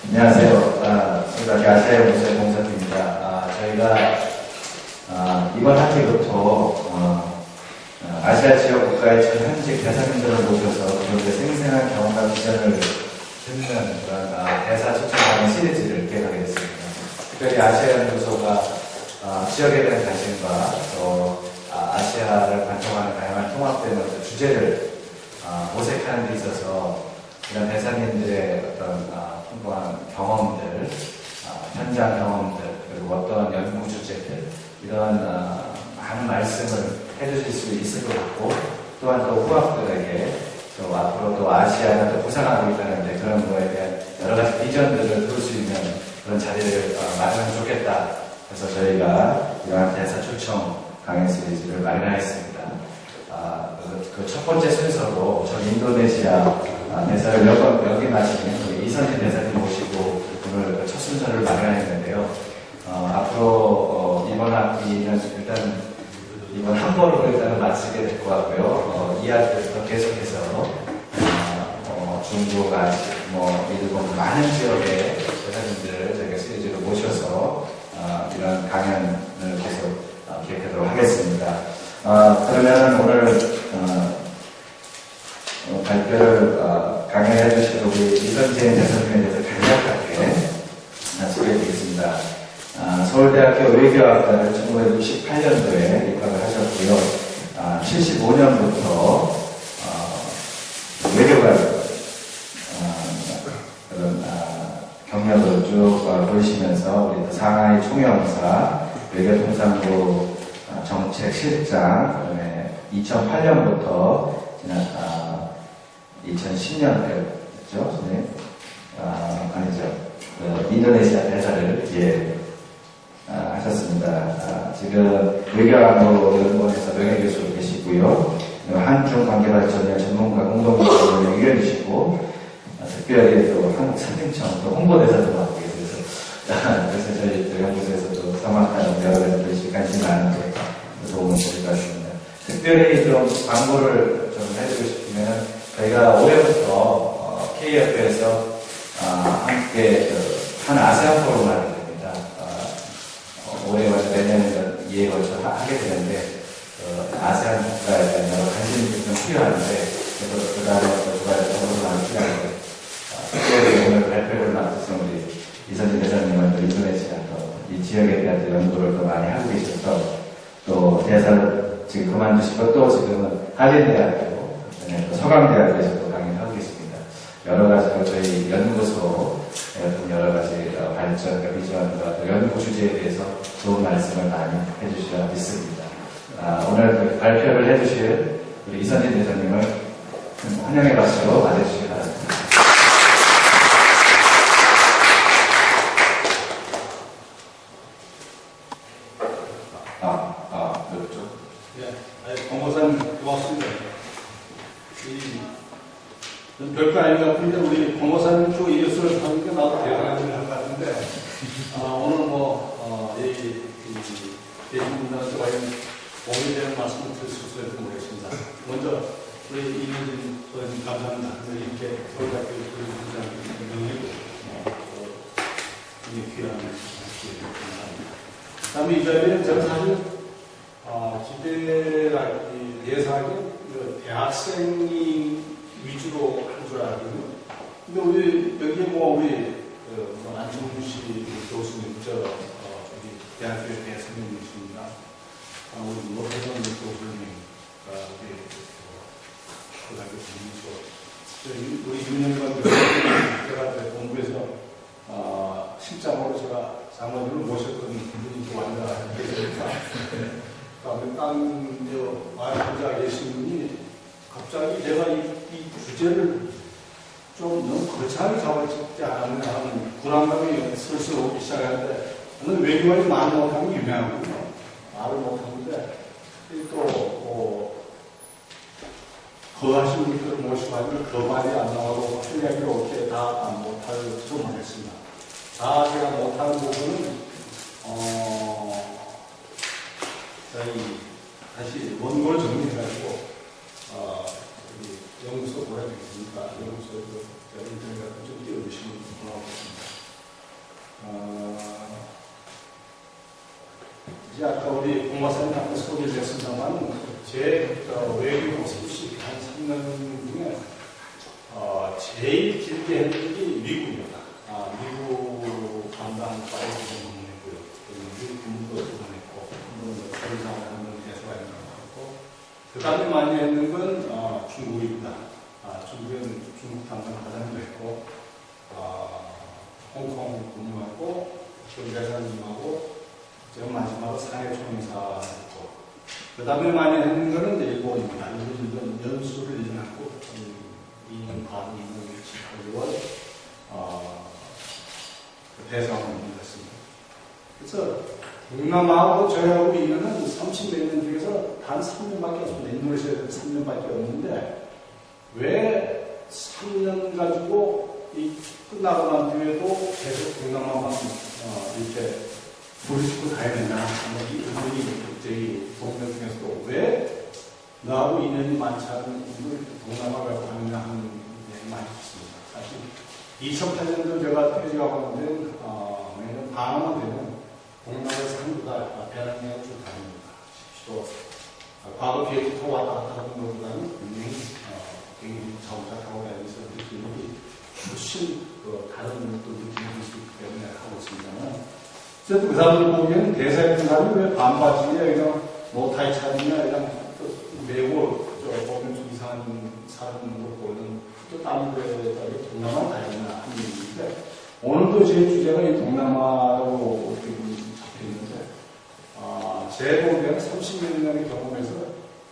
안녕하세요. 지금까지 아시아연구소의 공사팀입니다. 저희가 이번 학기부터 아시아 지역 국가의 현직 대사님들을 모셔서 그들의 생생한 경험과 비전을 듣는 그런 대사 초청 강의 시리즈를 기획하게 됐습니다. 특별히 아시아연구소가 지역에 대한 관심과 또 아시아를 관통하는 다양한 통합된 주제를 모색하는 데 있어서 이런 대사님들의 어떤 풍부한 경험들, 현장 경험들, 그리고 어떤 연구 주제들, 이런 많은 말씀을 해주실 수 있을 것 같고, 또한 또 후학들에게 또 앞으로 또 아시아가 또 부상하고 있다는데 그런 거에 대한 여러 가지 비전들을 볼 수 있는 그런 자리를 마련하면 좋겠다. 그래서 저희가 이러한 대사 초청 강의 시리즈를 마련하였습니다. 그 첫 번째 순서로 전 인도네시아 대사를 여기 마시는 이선진 대사님 모시고 오늘 첫 순서를 마련했는데요. 앞으로 이번 학기는 일단 이번 한 번으로 일단은 마치게 될 것 같고요. 이 학기부터 계속해서 중국, 일본 많은 지역의 대사님들을 저희가 시리즈로 모셔서 이런 강연을 계속 기획하도록 하겠습니다. 그러면 오늘 발표를 강연해 주실 우리 이선진 대사님에 대해서 간략하게 소개해드리겠습니다. 서울대학교 외교학과를 1968년도에 입학을 하셨고요. 75년부터 외교관 그런 경력을 쭉 보시면서 우리 상하이 총영사, 외교통상부 정책실장, 그다음에 2008년부터 지난 2010년대였죠, 선생님? 아니죠. 인도네시아 대사를 하셨습니다. 지금 외교안보연구원에서 명예교수로 계시고요. 한중관계발전의 전문가 공동연구원 위원이시고, 특별히 또 한국산림청 또 홍보대사도 맡고 계세요. 그래서 저희 연구소에서도 성악하는 여러 가지 분들이 관심이 많은데 도움을 드릴 것 같습니다. 특별히 좀 광고를 좀 해주고 싶으면 저희가 올해부터 KF에서 함께 한 아세안 포럼을 하게 됩니다. 올해 와서 내년에 2회 걸쳐 하게 되는데 아세안 국가에 대한 여러 관심이 좀 필요한데 그래서 그 다음에 두 가지 정보도 많이 필요한데 특별히 오늘 발표를 맡으신 우리 이선진 대사님은 또 인도네시아 이 지역에 대한 연구를 또 많이 하고 계셔서 또 대사를 지금 그만두시고 또 지금은 한림대학교, 또 서강대학교에서 또 강의를 하고 계십니다. 여러 가지로 저희 연구소 여러 가지 발전과 비전과 또 연구 주제에 대해서 좋은 말씀을 많이 해주시라 믿습니다. 오늘 발표를 해주실 우리 이선진 대사님을 환영의 박수로 맞아주시기 바랍니다. 권고사님 고맙습니다. 별거 아닌 것 같은데 우리 권고사님 쭉 이어서 하는 게 나도 대단한 것 같은데 오늘 계신 분들한테 과연 도움이 되는 말씀을 드릴 수 있을지 모르겠습니다. 먼저 우리 이선진 소장님 감사합니다. 이렇게 서울대학교 교수님들한테 명예고 귀한 말씀 감사합니다. 다음에 이 자리에 제가 사실 예상이 대학생이 위주로 할 줄 알거든요. 근데 우리 여기에 우리 안승훈 씨 교수님, 우리 대학교의 대선생님이십니다. 우리 노태선 교수님과 우리 고등학교 교수님이시고 우리 윤영관 교수님 제가 본부에서 실장으로 제가 장모님을 모셨던 분이 완전히 계십니다. 앉아 계신 분이 갑자기 제가 이 주제를 좀 너무 거창하게 잡아먹지 않았나 하는 불안감이 슬슬 오기 시작하는데 저는 외교관이 말 못하면 유명하거든요. 말을 못하는데 또 거하신 분들을 모시고 그 말이 안 나오고 틀리하게 이렇게 다 못할 줄 모르겠습니다. 다 제가 못하는 부분은 저희 다시 원고를 정리해가지고 연구소 보내드리겠습니다. 연구소에서 인터넷 같은 좀 띄워주시면 고맙겠습니다. 이제 아까 우리 공마사님 앞에 소개를 했습니다만, 제 외교 모습이 한 3년 중에 제일 길게 했던 게 미국입니다. 미국 담당과에 근무했고요. 미국 근무도 근무했고, 전상을 하는 대사가 있는 것 같고, 그 다음에 많이 했는 건 중국입니다. 중국은 중국 담당 과장도 했고, 홍콩 근무하고, 대사님하고, 제가 마지막으로 상해 총리사 했고, 그 다음에 많이 했는 거는 이제 일본입니다. 일본 연수를 1년 하고, 2년 반, 2년 6개월, 대사관을 했습니다. 그래서 동남아하고 저희하고 인연은 30몇 년 중에서 단 3년밖에 없습니다. 인도네시아에서 3년밖에 없는데, 왜 3년 가지고 끝나고 난 뒤에도 계속 동남아만 이렇게 부르시고 가야 되냐. 이 의문이 저희 동료 중에서도 왜 나하고 인연이 많지 않은 분들 동남아를 가느냐 하는 얘기 많이 듣습니다. 사실 2008년도 제가 퇴직하고 있는데 매년 방학만 되면 동남아에서 한국가 배낭여행을 쭉 다닙니다. 쉽시도 과거 비행기 타고 왔다 갔다 하는 것보다는 굉장히 자동차 타고 다니면서 느낌이 훨씬 다른 또 느낌을 줄 수 있기 때문에 하고 있습니다만, 그래도 그 사람들 보기에는 대사에 있는 사람이 왜 반바지에 그냥 노타이 차리냐, 그냥 매고 보면 좀 이상한 사람인 걸 보는 또 다른 데다가 동남아 다니나 하는 얘기인데, 오늘도 제 주제가 이 동남아로 이렇게 잡혀 있는데, 제 보기에는 30몇 년의 경험에서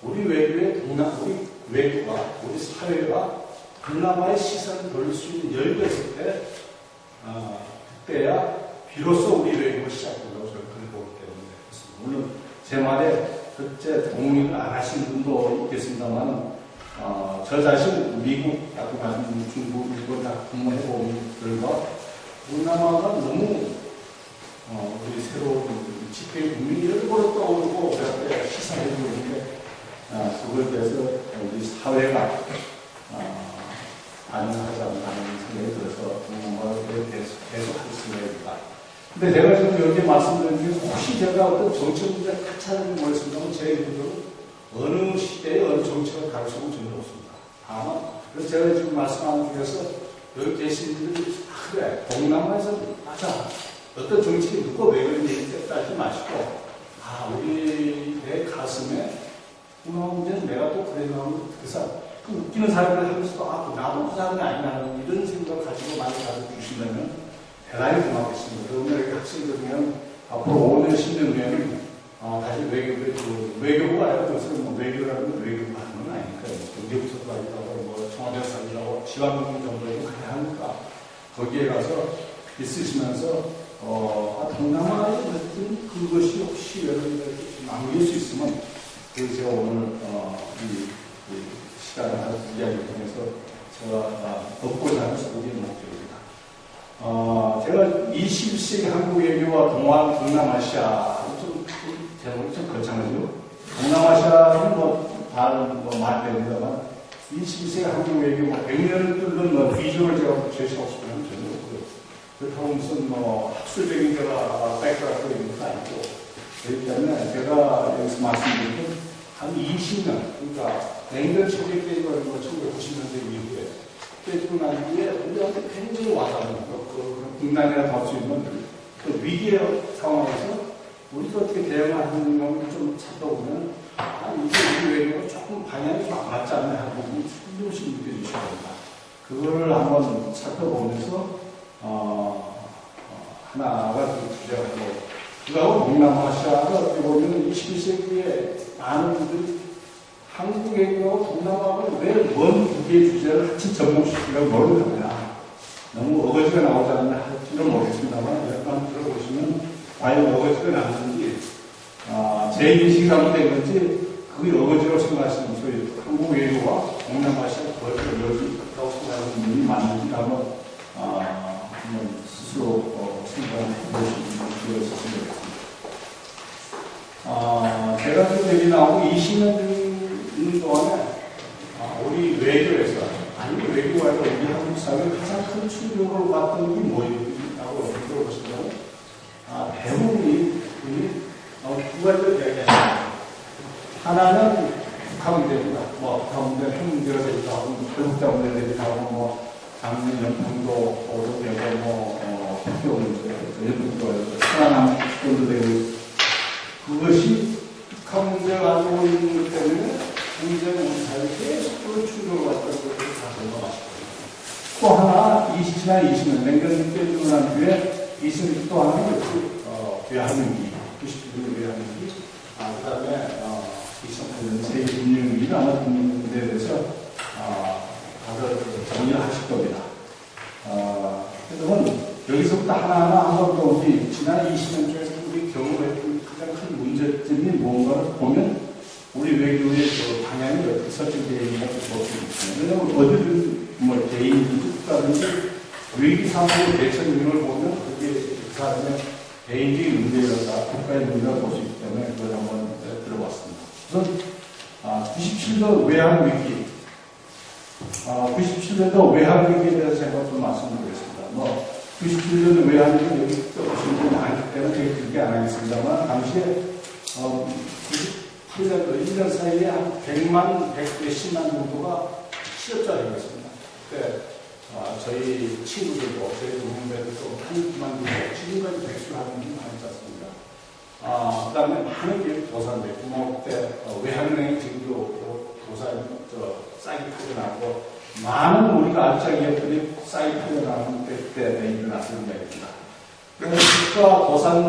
우리 외교의 우리 외교가, 우리 사회가 동남아의 시선을 돌릴 수 있는 여유가 있을 때, 그때야 비로소 우리 외교가 시작된다고 저는 그렇게 보기 때문에 그렇습니다. 물론 제 말에 그때 동의를 안 하시는 분도 있겠습니다만, 저 자신 미국, 아까 말씀 중국, 일본 다 근무해본 결과 동남아가 너무 우리 새로운 집회 국민이 일부러 떠오르고 그렇게 시선해주고 있는데, 그걸 대해서 우리 사회가 반영하지 않는다는 생각이 들어서 동남아를 계속 할 생각입니다. 근데 제가 지금 여기 말씀드린 게 혹시 제가 어떤 정책 문제가 크차는 뭐였습니다만 제 의견은 어느 시대에 어느 정책을 가르쳐본 적은 없습니다. 다만, 그래서 제가 지금 말씀하는 중에서 여기 계신 분들이 그래, 동남아에서 맞아. 어떤 정책이 누가 왜 그런지 따지지 마시고, 우리 내 가슴에 동남아 문제는 내가 또 그래 나오면 그래서 그 웃기는 사람들 하면서도 나도 그 사람이 아니냐는 이런 생각을 가지고 많이 가르쳐주신다면 대단히 고맙겠습니다. 그러면 이렇게 학생들 중에는 앞으로 5년, 10년 후에는 다시 외교부가 아니라 그것은 외교라는 건 외교가 하는 건 아니니까요. 경제부서도 아니라고, 청와대 사람이라고, 지방국민 정도에도 가야 하니까, 거기에 가서 있으시면서, 동남아의 어떤 그것이 혹시 여러분들에게 남길 수 있으면, 제가 오늘, 이 시간을 하는 이야기를 통해서 제가 얻고자 하는 소개의 목적입니다. 제가 21세기 한국 외교와 동남아시아, 제목이 좀 거창하죠. 동남아시아는 다른 말이 됩니다만, 21세기 한국 외교, 100년을 뚫는 비주얼을 제가 제시하고 싶으면 전혀 없고요. 그렇다고 무슨 학술적인 데가 백그라운드 있는 건 아니고, 그렇기 때문에 제가 여기서 말씀드린 건 한 20년, 그러니까 냉전 체제 깨지고 1990년대 이후에 깨지고 난 뒤에 우리한테 굉장히 와닿는 국난이라 할 수 있는 그 위기의 상황에서 우리가 어떻게 대응하는 걸 좀 찾아보면 이게 우리 외교가 조금 방향이 좀 안 맞지 않나 하는 부분이 조금씩 느껴지셔야 됩니다. 그거를 한번 살펴보면서 하나가 주제가 되고, 그거하고 동남아시아가 어떻게 보면 21세기에 많은 분들이 한국 외교하고 동남아하고 왜 먼 두 개의 주제를 같이 접목시키려고 모르겠냐. 너무 어거지가 나오지 않나 할지는 모르겠습니다만, 약간 들어보시면 과연 어거지가 나오는지, 제 인식이 잘못된 건지, 그게 어거지로 생각하시는 소리, 한국 외교와 동남아시아 거리가 여기라고 생각하는 분이 맞는지 한번 스스로 생각을 해보시는 기회가 있었으면 좋겠습니다. 제가 지금 여기 나오고 20년 있는 동안에 우리 외교에서, 아니 외교가 아니라 우리 한국 사회의 가장 큰 충격을 받던 게 뭐냐고 물어보시면 대부분이 두 가지를 이야기합니다. 하나는 북한 문제입니다. 북한 문제는 핵 문제가 되기도 하고, 결국자 문제가 되기도 하고, 장군 연평도 오도 되고, 학교 문제, 연평도, 천안함 문제도 되고, 그것이 북한 문제가 가지고 있는 것 때문에 굉장히 우리 사회에 계속적으로 충격을 왔다는 것을 다 공감하시거든요. 또 하나, 지난 20년, 냉전 깨지고 난 뒤에 20년 또 하나는 외환위기, 90년 외환위기, 그 다음에 2008년 세계금융위기, 아마 금융문제에 대해서 다들 정리를 하실 겁니다. 그러면 여기서부터 하나하나 한번 더 우리 지난 20년 중에서 우리 경험했던 가장 큰 문제점이 뭔가를 보면 우리 외교의 그 방향이 어떻게 설정되어 있는가 볼 수 있습니다. 왜냐하면 어디든 뭐 개인이든 국가든지 위기 상황의 대처 능력을 보면 그게 그 사람의 개인적인 문제라든가 국가의 문제를 볼 수 있기 때문에 그걸 한번 들어봤습니다. 우선 97년 외환위기 97년도 외환위기에 대해서 제가 좀 말씀드리겠습니다. 97년도 외환위기 여기 보시는 분이 많기 때문에 제가 그렇게 안 하겠습니다만 당시에 98년도 1년 사이에 한 100만, 110만 정도가 취업자가 되었습니다. 그때 저희 친구들도 저희 동생들도 한 2만 정도 지금까지 백수를 하는 분이 많지 않습니다. 그 다음에 많은 게 도산돼 그때 외환은행이 지금도 도산 싸게 팔려나고 많은 우리가 알짜 기업들이 싸게 팔려나가는 그때 일어났던 이야기입니다. 그래서 국가 도산이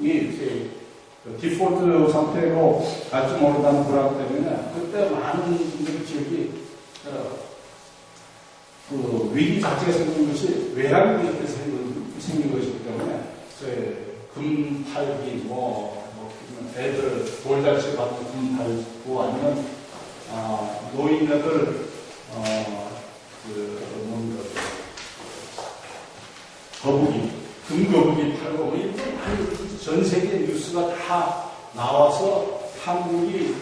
이렇게 디폴트 상태로 갈지 모른다는 불안 때문에 그때 많은 분들이 지역이 그 위기 자체가 생긴 것이 외환위기 때문에 생긴 것이기 때문에 금 팔기 애들 돌잔치 받는 금 팔고 아니면 노인네들 거북이 금 거북이 팔고 전 세계 뉴스가 다 나와서 한국이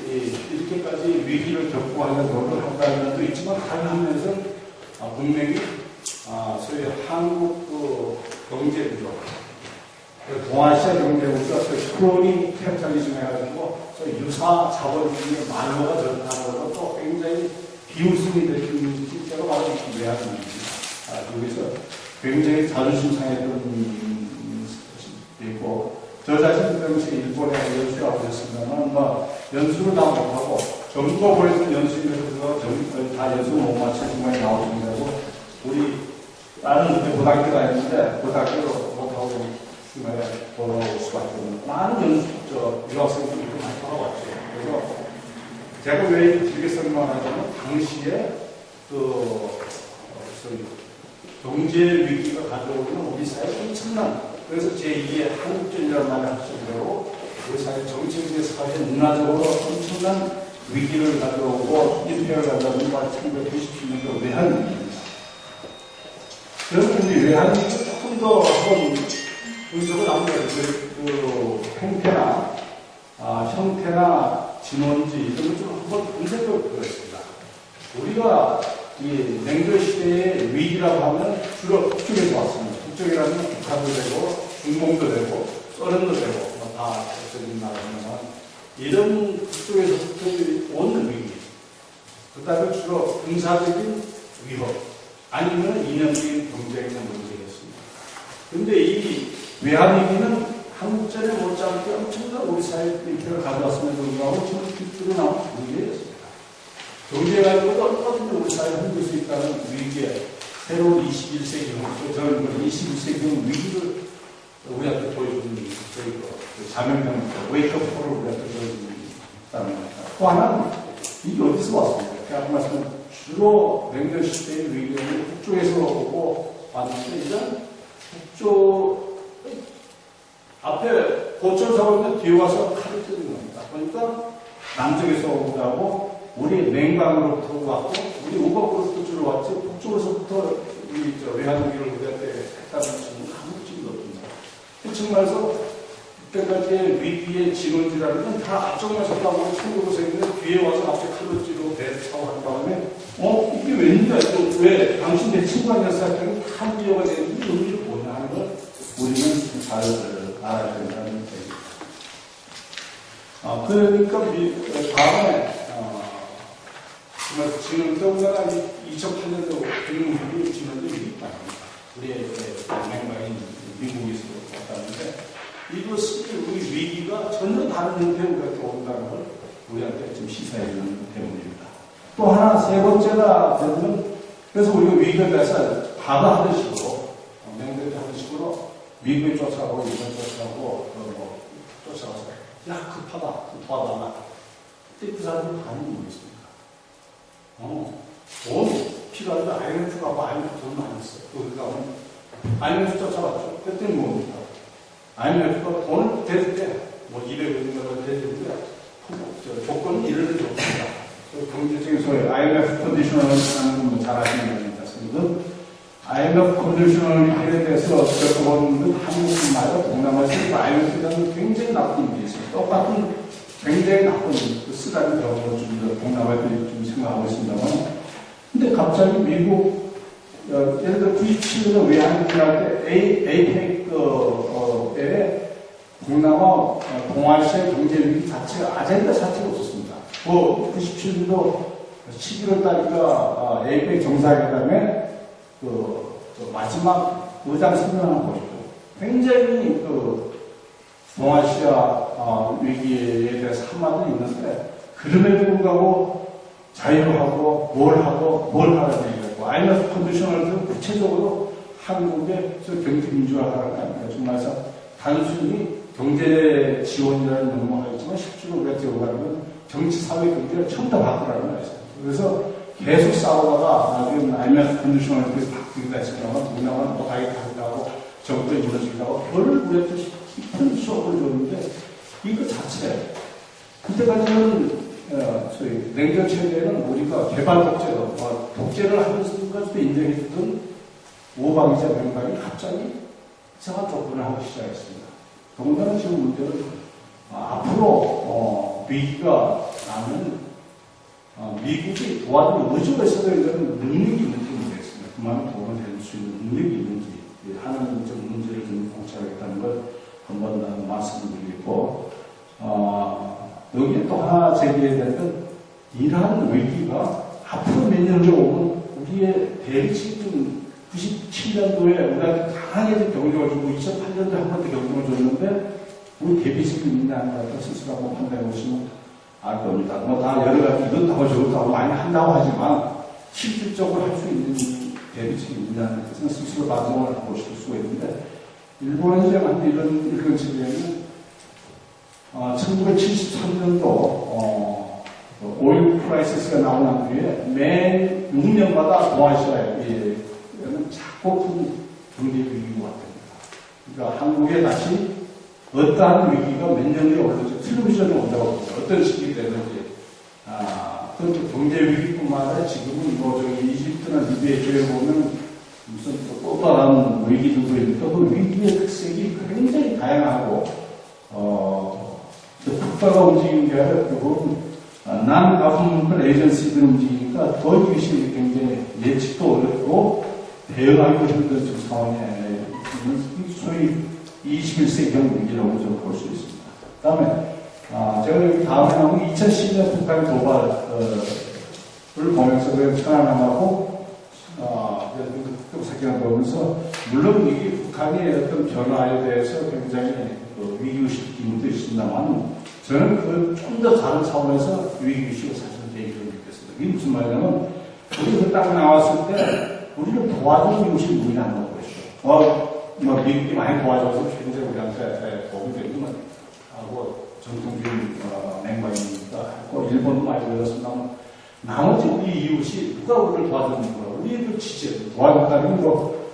이렇게까지 위기를 겪고 하는 노력을 한다는 면도 있지만 다른 한면에서는 분명히 소위 한국 경제구조 동아시아 경제구조가 크로니 캡italism 해가지고 유사 자본주의의 만호가 전하는 것도 또 굉장히 비웃음이 되는 실제로 바로 외환위기입니다. 여기서 굉장히 자존심 상했던 것이 있고 저 자신도 당시 일본에 연수하고 있었습니다만 연수를 다 못하고 전부 보여준 연수인데서 다 연수 못 마친 중간에 나오신다고 우리 나는 그때 고등학교 다녔는데 고등학교로 못하고 중간에 돌아올 수밖에 없는 많은 유학생들이 이렇게 많이 돌아왔죠. 그래서 제가 왜 길게 설명하냐면 당시에 경제 위기가 가져오는 우리 사회 엄청난 그래서 제2의 한국전이라는 말을 할 정도로 우리 사회 정치적인 사회 문화적으로 엄청난 위기를 가져오고 인폐를 가져오는 1997년도 외환위기입니다. 그래서 우리 외환위기 조금 더 한번 분석을 나누면 형태나 진원지 이런 걸 좀 한번 분석해 보겠습니다. 우리가 이 냉전 시대의 위기라고 하면 주로 북쪽에서 왔습니다. 북쪽이라면 북한도 되고 중공도 되고 소련도 되고 다 없어진 나라지만 이런 북쪽에서부터 오는 위기 그 다음에 주로 군사적인 위협 아니면 이념적인 경쟁의 문제였습니다. 그런데 이 외환위기는 한국전에 못지않게 엄청난 우리 사회의 인표를 가져왔음에도 불구하고 지금 뒷줄로 나온 문제였습니다. 경제 가지고도 얼마든지 우리 사회를 흔들 수 있다는 위기에 새로운 21세기, 저는 21세기 위기를 우리한테 보여주는 저희 자명형, 웨이크업콜을 우리한테 보여주는 겁니다. 또 하나는 이게 어디서 왔습니까? 제가 아까 말씀은 주로 냉전 시대의 위기는 북쪽에서 오고 왔는데 이런 북쪽 앞에 고철 사고는 뒤에 와서 칼을 찌는 겁니다. 그러니까 남쪽에서 오기도 하고 우리 냉방으로부터 왔고 우리 우박으로부터 주로 왔지 북쪽에서부터 우리 외환위기를 우리한테 했다는 것은 아무 질도 없습니다. 솔직히 말해서 그때까지의 위기의 진원지라는 건 다 앞쪽만 섰다고 친구로 생겼는데 뒤에 와서 앞에 칼을 찌르고 배를 차고 한 다음에 이게 웬일이야? 왜 당신 내 친구 아니었어? 했더니 칼비어가 되는지 의미를 뭐냐 하는 걸 우리는 잘 알아야 된다는 얘기입니다. 그러니까 다음에 정말 지금 더군다나 2008년도 금융위기 지난도 위기 아닙니까? 우리의 맹방인 미국에서 왔다는데 이것이 우리 위기가 전혀 다른 형태로 이렇게 온다는 걸 우리한테 지금 시사해 주는 때문입니다. 또 하나 세 번째가 되면 그래서 우리가 위기에 대해서 바다하는 식으로 맹대를 하는 식으로 미국에 쫓아가고 일본 쫓아가고 쫓아가서 야 급하다 도와달라. 그때 그 사람들 반응이 뭐겠습니까? 돈 필요한데 IMF 가고 IMF 돈 많이 써. 그러니까 IMF 쫓아갔죠. 그랬더니 뭡니까? IMF가 돈을 대줄 때, 200억인가 대주는데, 조건이 이를 줬습니다. 경제적인 소위 IMF 컨디셔널이라는 잘 아시는 거 아닙니까? IMF 컨디셔널에 대해서 겪어보는 한국말과 동남아시아에서 IMF라는 굉장히 나쁜 일이 있어요. 똑같은 굉장히 나쁜 쓰라린 경우를 좀 동남아들이 좀 생각하고 있습니다만. 근데 갑자기 미국, 예를 들어 97년에 외환위기 날 때 APEC에 동남아, 동아시아 경제위기 자체가 아젠다 자체가 없었습니다. 97년도 11월 달이니까 APEC 정상회담에 마지막 의장 선언을 보시죠. 굉장히 동아시아 위기에 대해서 한마디 있는데 그럼에도 불구하고 자유하고 뭘 하라는 얘기하고 IMF 컨디셔널도 구체적으로 한국의 경제민주화하라는 거 아닙니까? 정말 단순히 경제 지원이라는 명목을 하겠지만 실제로 우리가 들어가면 정치, 사회, 경제를 전부 다 바꾸라는 거였어요. 그래서 계속 싸우다가 나중에 IMF 컨디셔널을 바꾸기도 했습니다만 동남아는 못하게 하고 정권이 무너지기도 하고 그걸 우리한테 깊은 수업을 줬는데 이거 자체 그때까지는 소위 냉전 체제에는 우리가 개발 독재로 독재를 하는 것도 인정해주던 오방이자 맹방이 갑자기 이상한 조건을 하기 시작했습니다. 더군다나 지금 문제는 앞으로 위기가 나면 미국이 도와주는 의지가 있어야 되는 능력이 있는지 모르겠습니다. 그만큼 도움을 될 수 있는 능력이 있는지 하는 문제를 좀 공찰하겠다는 걸 한번 말씀드리고 여기에 또 하나 제기해야 될 건 이러한 위기가 앞으로 몇 년을 오면 우리의 대리치금 97년도에 우리한테 강하게 경종을 주고 2008년도에 한 번 더 경종을 줬는데 우리 대비식이 있냐 아니냐 스스로 한번 판단해 보시면 알 겁니다. 다 여러 가지 이것도 하고 저것도 하고 많이 한다고 하지만 실질적으로 할 수 있는 대비식이 있냐는 것은 스스로 반성을 보실 수가 있는데 일본은 이제 이런 측면에는 1973년도 오일 크라이시스가 나온 뒤에 매 6년마다 동아시아에 자꾸 큰 경제 위기가 왔답니다. 그러니까 한국에 다시 어떠한 위기가 몇 년 뒤에 올라오죠. 텔레비전에 온다고 합니다. 어떤 시기 되는지. 그런데 경제 위기뿐만 아니라 지금은 이집트나 리비아 쪽에 보면 무슨 또 다른 위기들도 있는데 그 위기의 특색이 굉장히 다양하고 국가가 움직이는 게 아니라 결국은 난 가분문권 에이전시들 움직이니까 더 이것이 굉장히 예측도 어렵고 대응하기도 힘든 지금 상황에 있는 소위 21세기형 위기라고 좀 볼 수 있습니다. 그 다음에 제가 여기 다음에 나오는 2010년 북한 도발을 보면서 천안함하고 급격하게 보면서 물론 이게 북한의 어떤 변화에 대해서 굉장히 위기의식 기능도 있습니다만 저는 좀 더 다른 차원에서 위기의식을 사실 개인적으로 느꼈습니다. 이게 무슨 말이냐면 우리 그 땅에 나왔을 때 우리를 도와주는 것이 무리 안 나오고 있어요. 미국이 많이 도와줘서 굉장히 우리한테 도움이 되기만 하고 전통적인 맹방이니까 했고 일본도 많이 도와줬습니다만 나머지 우리 이웃이 누가 우리를 도와주는 거야. 우리의 취재 도와준다는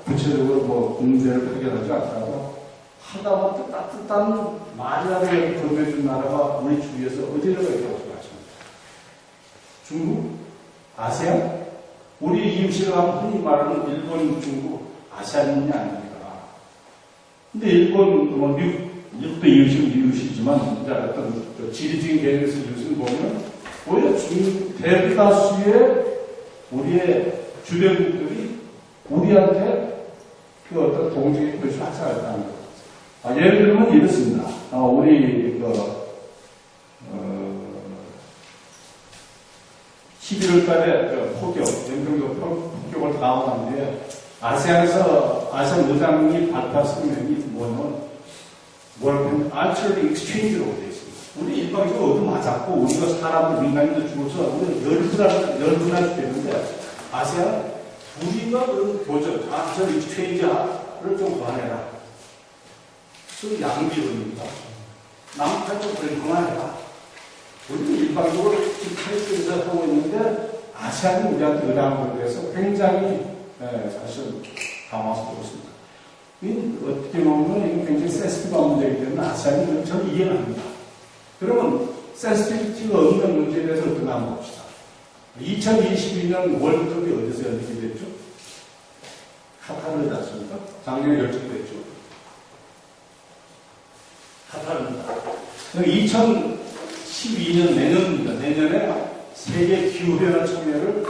구체적으로 문제를 해결하지 않더라도 하다못해 따뜻한 말이라도 건네준 나라가 우리 주위에서 어디라가 있다고 생각하십니까? 중국? 아세안? 우리 이웃이라고 흔히 말하는 일본, 중국, 아세안이 아닙니까? 근데 일본, 미국도 이웃이지만, 어떤 지리적인 개념에서 이웃을 보면, 오히려 대다수의 우리의 주변국들이 우리한테 어떤 동지의 것을 하차했다는 것. 예를 들면 이렇습니다. 우리 11월 달에 연평도 폭격을 당하고 난 뒤에 아세안에서 아세안 의장이 발표한 성명이 뭐냐면 Altered Exchange라고 되어 있습니다. 우리 일방적으로 얻어 맞았고 우리가 사람들 민간인도 죽어서 우리가 열분할 수 있는데 아세안 우리가 그런 교전, Altered Exchange를 좀 그만해라. 그 양비론입니다. 남한테 그걸 그만해라. 우리는 일방적으로 지금 탈출해서 하고 있는데 아시안이 우리한테 의뢰한 것에 대해서 굉장히 사실 당황스럽고 있습니다. 어떻게 보면 이게 굉장히 센시티브한 문제이기 때문에 아시안이 저는 이해는 합니다. 그러면 센시티비티가 없는 문제에 대해서 어떻게 한번 봅시다. 2022년 월드컵이 어디서 열리게 됐죠? 카타르에 났습니까? 작년에 열정됐죠. 카타르입니다. 2012년 내년입니다. 내년에 세계 기후변화 청회를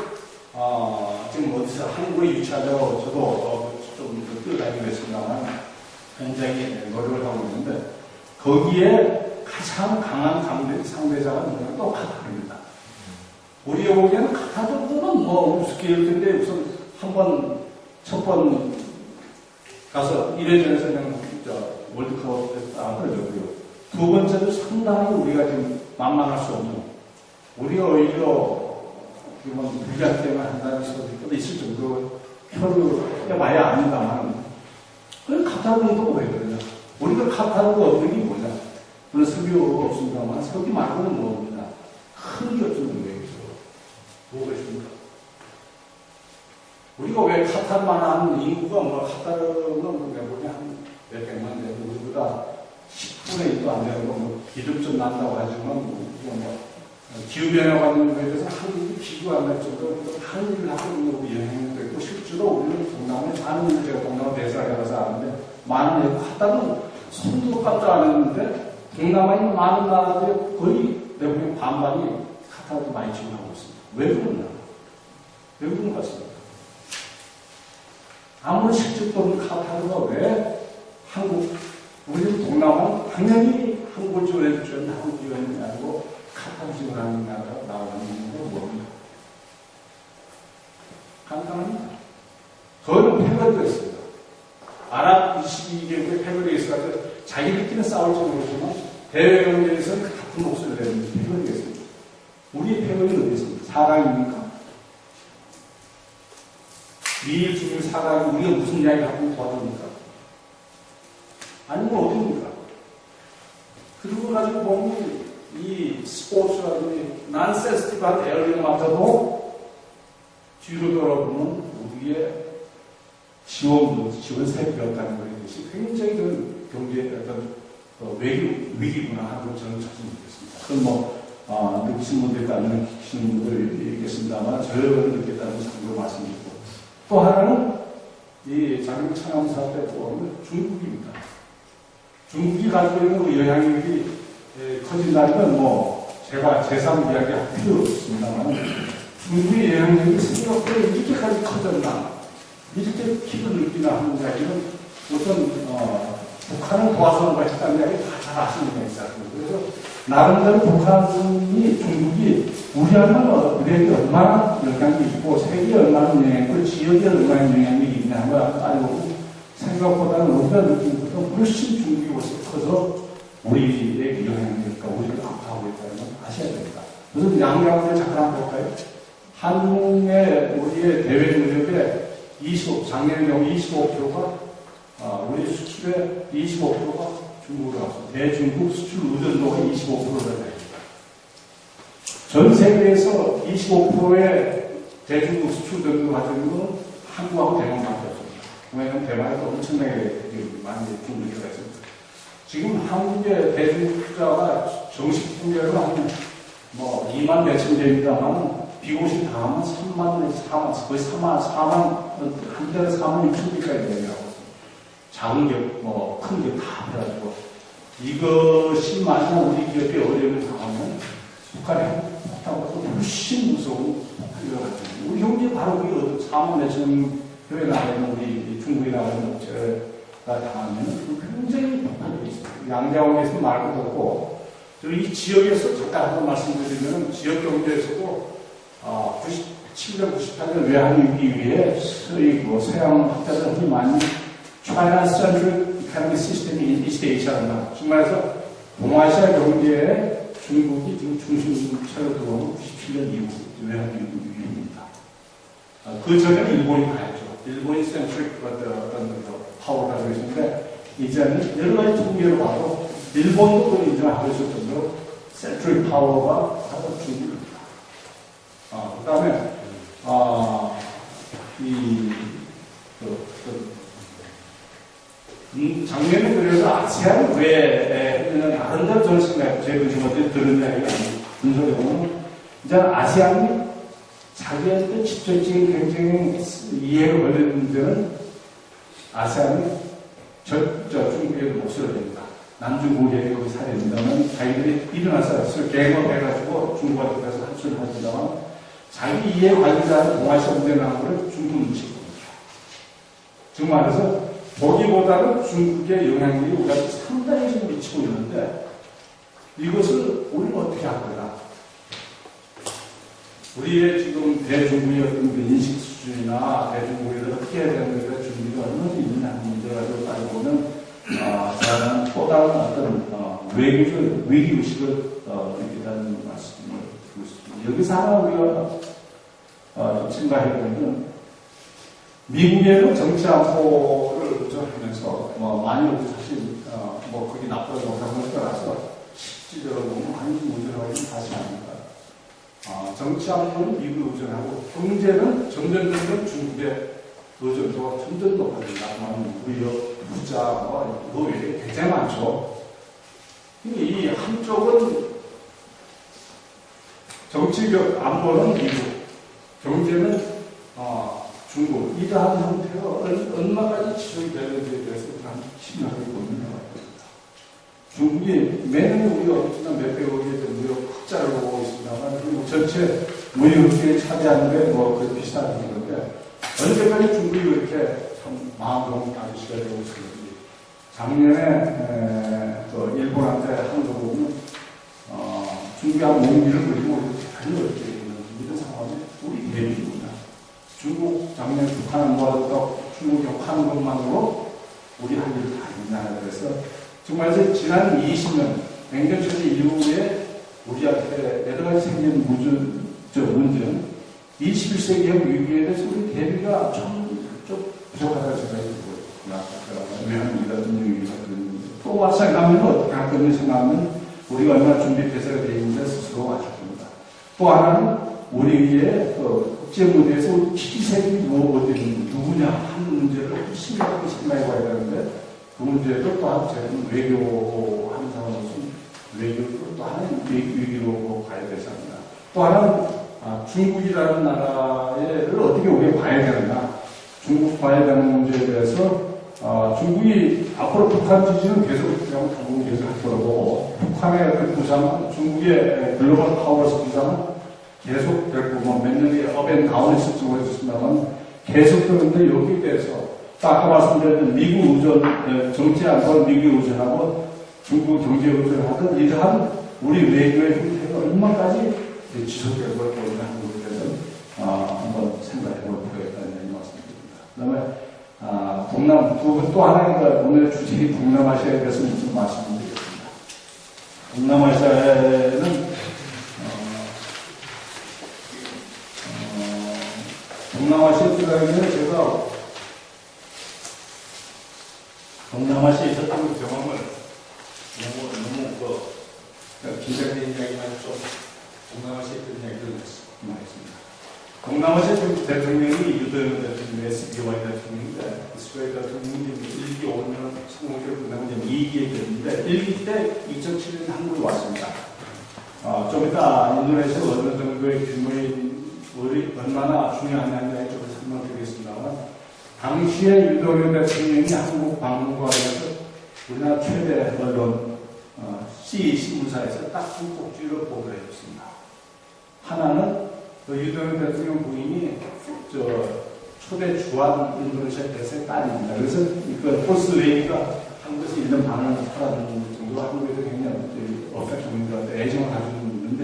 지금 어디서 한국에 유치하자고 저도 좀 뛰어다니고 있습니다만 굉장히 노력을 하고 있는데 거기에 가장 강한 상대자가 누구냐? 또 카타르입니다. 우리가 보기에는 카타르 정도는 뭐 우습게 일 텐데 우선 첫 번 가서 1회전에서 그냥 월드컵에서 안 그러고요. 두 번째도 상당히 우리가 지금 만만할 수 없는, 우리가 오히려 불리한 때문에 한다는 소리도 있을 정도로 표를 해봐야 아닌가만, 그 카타르도 왜 그러냐? 우리가 카타르가 얻는 게 뭐냐? 물론 석유가 없습니다만, 석유 말고는 뭐입니다. 큰 게 없는 거예요. 뭐가 있습니까? 우리가 왜 카타르만한 인구가 카타르는 뭐냐? 한 몇백만 되고, 우리보다 10분의 1도 안 되고, 기름 좀 난다고 하지만, 기후변화 관련 거에 대해서 한국이 비교가 안 될 정도로 한 일을 하고 있는 거고 영향도 있고, 실제로 우리는 동남아에 많은 일, 제가 동남아 대사를 해서 아는데, 많은 일, 카타르는 손도 깜짝 안 했는데, 동남아에 있는 많은 나라들의 거의 대부분 반반이 카타르도 많이 지원하고 있습니다. 왜 그러냐? 왜 그런 것 같습니다. 아무리 실적도 없는 카타르가 왜 우리는 동남아는 당연히 한국을 지원해 주는 한국 지원이 아니고 카타르 지원하는 나라가 나오는 건 뭡니까? 간단합니다. 저희는 패거리가 있습니다. 아랍 22개국의 패거리가 있어서 자기들끼리는 싸울지 모르지만 대외 경제에서는 같은 목소리를 내는 패거리가 있습니다. 우리의 패거리는 어디 있습니까? 사강입니까? 미일 중일 사강이 우리가 무슨 이야기를 하고 도와줍니까? 아니면 어디입니까? 그리고 가지고 보면 이 스포츠라든지 난센스티브한 에어리어마저도 뒤로 돌아보면 우리의 지원 세비였다는 것이 굉장히 그 경제의 어떤 위기구나 하고 저는 찾지 못했습니다. 그건 느끼신 분도 있고 안 느끼시는 분들 있겠습니다만 저는 느꼈다는 정도로 말씀드리고, 또 하나는 이 작년 천암사 때 보면 중국입니다. 중국이 가지고 있는 그 영향력이 커진다는 제가 제3 이야기할 필요 없습니다만, 중국의 영향력이 생각보다 이렇게까지 커졌나, 이렇게 키를 느끼나 하는 이야기는 어떤 북한을 도와서 했다는 이야기 다 잘 아시는 게 있어요. 그래서 나름대로 북한이 중국이 우리에게 얼마나 영향이 있고 세계에 얼마나 영향이 있고 지역에 얼마나 영향이 있냐는 걸 알고 생각보다는 우리가 느끼는 것보다 훨씬 중국이 훨씬 커서 우리의 영향력과 우리를 압도하고 있다는 걸 아셔야 됩니다. 무슨 양양을 잠깐 한번 볼까요? 한국의 우리의 대외 무역의 작년의 경우 25%가 우리 수출의 25%가 중국으로 갔습니다. 대중국 수출 의존도가 25%가 됩니다. 전 세계에서 25%의 대중국 수출 정도 가지고 있는 건 한국하고 대만밖에 없습니다. 왜냐하면 대만에도 엄청나게 많이 중국이 들어가 있습니다. 지금 한국의 대중국 투자가 정식 통계로 한 2만 몇천 개입니다만 비공식 다 하면 3만 내지 4만, 거의 4만, 한 달에 4만 6천 개까지 되더라고요. 작은 기업, 큰 기업 다 해가지고. 이것이 만약 우리 기업이 어려움을 당하면 북한의 폭탄보다 훨씬 무서운 폭탄이 같은. 우리 형제 바로 우리 4만 몇천 교회 나가 있는 우리 중국에 나가 있는 업체 당하면 굉장히 폭발적이 있습니다. 양자원에서 말도 없고, 이 지역에서 잠깐 한번 말씀드리면, 지역 경제에서도 97년, 98년 외환위기 이후에 소위 서양 학자들 흔히 많이 China Central Economic System in East Asia라는 정말에서 동아시아 경제에 중국이 지금 중심차로 들어오는 97년 이후 외환위기입니다. 그 전에는 일본이 가야죠. 일본이 센트릭 어떤 파워를 가지고 있었는데 이제는 여러 가지 통계로 봐도 일본도 그걸 인정하고 있을 정도로 센트릭 파워가 바로 중국입니다. 그 다음에 작년에 그래서 아세안 왜 했느냐 다른 데로 저는 생각해요. 제 근심한테 들은 이야기가 분석해보면 이제 아세안이 자기한테 직접적인 경쟁 이해가 걸리는 데는 아세안이 중국에도 못 써야 됩니다. 남중국해에 거기 살아야 된다면 자기들이 일어나서 개혁해가지고 중국한테 가서 합수를 하지만 자기 이해 관리자는 동아시아 문제 나온 걸 중국은 무시할 겁니다. 즉 말해서 보기보다는 중국의 영향력이 우리한테 상당히 지금 미치고 있는데 이것을 우리는 어떻게 할 거냐. 우리의 지금 대중국의 어떤 그 인식 수준이나 대중국에서 어떻게 해야 되는 것에 준비가 얼마나 있느냐 하는 문제를 가지고 따지고 보면 저는 또 다른 어떤 외교적 위기의식을 느끼다는 말씀을 드리고 있습니다. 여기서 하나 우리가 생각해야 되는 미국에는 정치 안보를 하면서 많이 사실 거기 나쁘다고 못한 걸 떠나서 실질적으로 보면 많이 문제가 있는 사실 아닙니다. 정치 안보는 미국에 의존하고 경제는 점점 중국의 의존도가 점점 높아진다. 무역, 부자, 이거 외에 굉장히 많죠. 이 한쪽은 정치 안보는 미국, 경제는 중국, 이러한 형태가 얼마까지 지속이 되는지에 대해서 참 심각하게 고민해야 됩니다. 중국이 매년 우리가 어쨌든 몇백억의 무역 흑자를 보고 있습니다만, 그리고 전체 무역 흑자에 차지하는 게 거의 비슷한 건데, 언제까지 중국이 이렇게 참 마음으로 아저씨가 되고 있었는지. 작년에 일본한테 한거 보면, 중국이 한 5미를 그리고 대단히 어렵게 되는 이런 상황에 우리 대비입니다. 중국 작년 북한을 모아서 중국이 욕하는 것만으로 우리 할 일을 다 했나. 그래서 정말 지난 20년 냉전체제 이후에 우리한테 여러 가지 생긴 문제는 21세기의 위기에 대해서 우리 대비가 좀 부족하다고 생각이 들고요. 외환위기라든지 위기가 그런 문제. 또 마찬가지로 어떻게 할 건지 생각하면 우리가 얼마나 준비돼서 되어 있는지 스스로 맞춰줍니다. 또 하나는 우리의 국제 무대에서 기기색이 누구냐 하는 문제를 심각하게 생각해 봐야 되는데 그 문제도 또한 저는 외교하는 사람으로서 외교를 또 하나의 위기로 봐야 되지 않나. 또 하나는 중국이라는 나라를 어떻게 우리가 봐야 되느냐. 중국 봐야 되는 문제에 대해서 중국이 앞으로 북한 지지는 계속 당국이 계속 할 거고 북한의 어떤 부상, 중국의 글로벌 파워에서 부상은 계속 될 거고 몇 년이 업앤다운이 실증을 해줬습니다만 계속 되는데 여기에 대해서 아까 말씀드렸던 미국 의존, 정치 안보는 미국 의존하고 중국 경제 의존하던 이러한 우리 외교의 형태가 얼마까지 지속될 걸 보이나 하는 것에 대해서 한번 생각해 볼 필요가 있다는 말씀드립니다. 그 다음에 동남 또 하나가 오늘의 주제인 동남아시아에 대해서 좀 말씀드리겠습니다. 동남아시아에는 동남아시아 들어가면 제가 동남아시아에 있었던 경험을 너무 긴장된 이야기만 좀 동남아시아에 있던 이야기를 말했습니다. 동남아시아 대통령이 유도현 대통령, SBY 대통령인데 SBY 대통령이 1기 5년 성공적으로 끝나고 2기에 됐는데 1기 때 2007년에 한국에 왔습니다. 좀 이따 인도네시아 어느 정도의 규모의 얼마나 중요하냐에 좀 설명드리겠습니다만 당시에 유도현 대통령이 한국 방문과 관련해서 우리나라 최대 언론 C 신문사에서 딱 두 꼭지로 보도를 해줬습니다. 하나는 유도현 대통령 부인이 초대 주한 인도네시아 대사에 딸입니다. 그래서 그 폴스 레이가 한국에서 1년 반을 살아다니는 정도로 한국에서 굉장히 어펙션들한테 애정을 가지고 있는데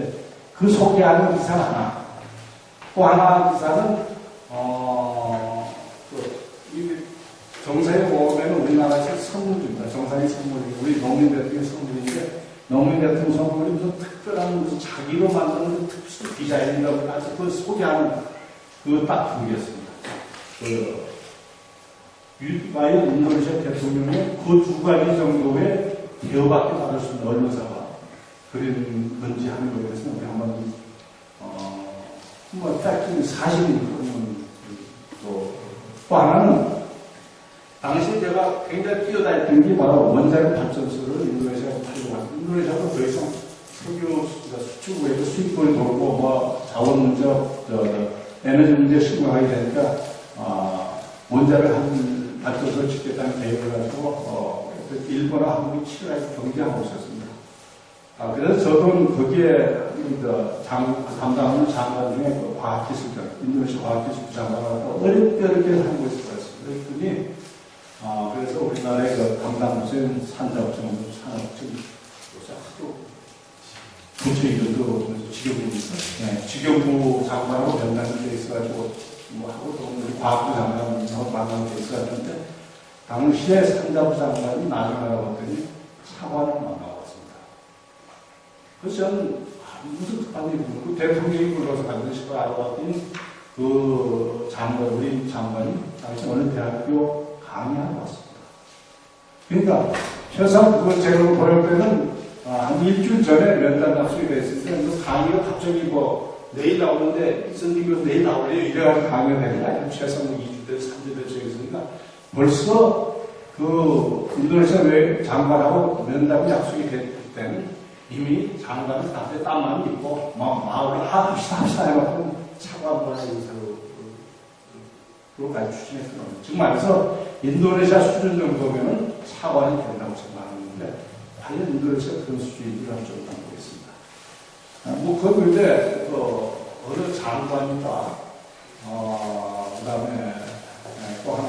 그 소개하는 기사 하나. 또 하나 기사는 정사에 보면은 우리나라에서 선물입니다. 정사의 선물이 우리 노무현 대통령 선물인데 노무현 대통령 선물이 무슨 특별한 무슨 자기로 만드는 특수 디자인이라고 해서 그걸 소개하는 그 딱 두 개였습니다. 유바이 인도네시아 대통령의 그 두 가지 정도의 대우받게 받을 수 있는 언론사가 그린 건지 하는 거에 대해서는 우리 한번 팩트는 사실이거든요. 또 하나는 당시 제가 굉장히 뛰어다녔던 게 바로 원자력 발전소를 인도네시아에서 팔려고 합니다. 인도네시아가 더 이상 석유 수출국에서 수입권이 돌고 뭐 자원 문제, 에너지 문제 심각하게 되니까 원자력 한 발전소를 짓겠다는 계획을 가지고 일본과 한국이 치열하게 경쟁하고 있었습니다. 그래서 저도 거기에 담당하는 장관 중에 그 과학기술장, 인도네시아 과학기술부 장관하고 어렵게 하고 있었어요. 그랬더니 그래서 우리나라의 그 담당 부서인 산자업청, 산업청, 요새 하도 부처이들도 직영부 있어요. 네, 직영부 장관하고 면담이 있어가지고, 뭐 하고 또 우리 과학부 장관하고 만나게 있었는데, 당시에 산자부 장관이 나중에 알아봤더니 사관을 만나왔습니다. 그래서 저는 무슨 급한 일이 그 대통령이 불러서 반드시 알아봤더니 그 장관, 우리 장관이 당시 어느 대학교 강의하러 왔습니다. 그러니까 최소한 그걸 제가 보낼 때는 한 일주일 전에 면담 약속이 됐을 때 그 강의가 갑자기 뭐 내일 나오는데 선생님이 내일 나오래요. 이래가지고 강의가 되는 게 아니고 최소한 2주 때 3주 때 정했으니까 벌써 그 인도네시아 외 장관하고 면담이 약속이 됐을 때는 이미 장관은 나한테 땀만 입고 막 마을을 합시다 해갖고 차관 문화 인사로 그거까지 추진했거든요. 지금 말해서 인도네시아 수준 정도면은 차관이 된다고 생각하는데 과연 인도네시아 그런 수준인지를 좀 보겠습니다. 뭐 그것도 이제 어느 장관이다. 그 다음에 또 하나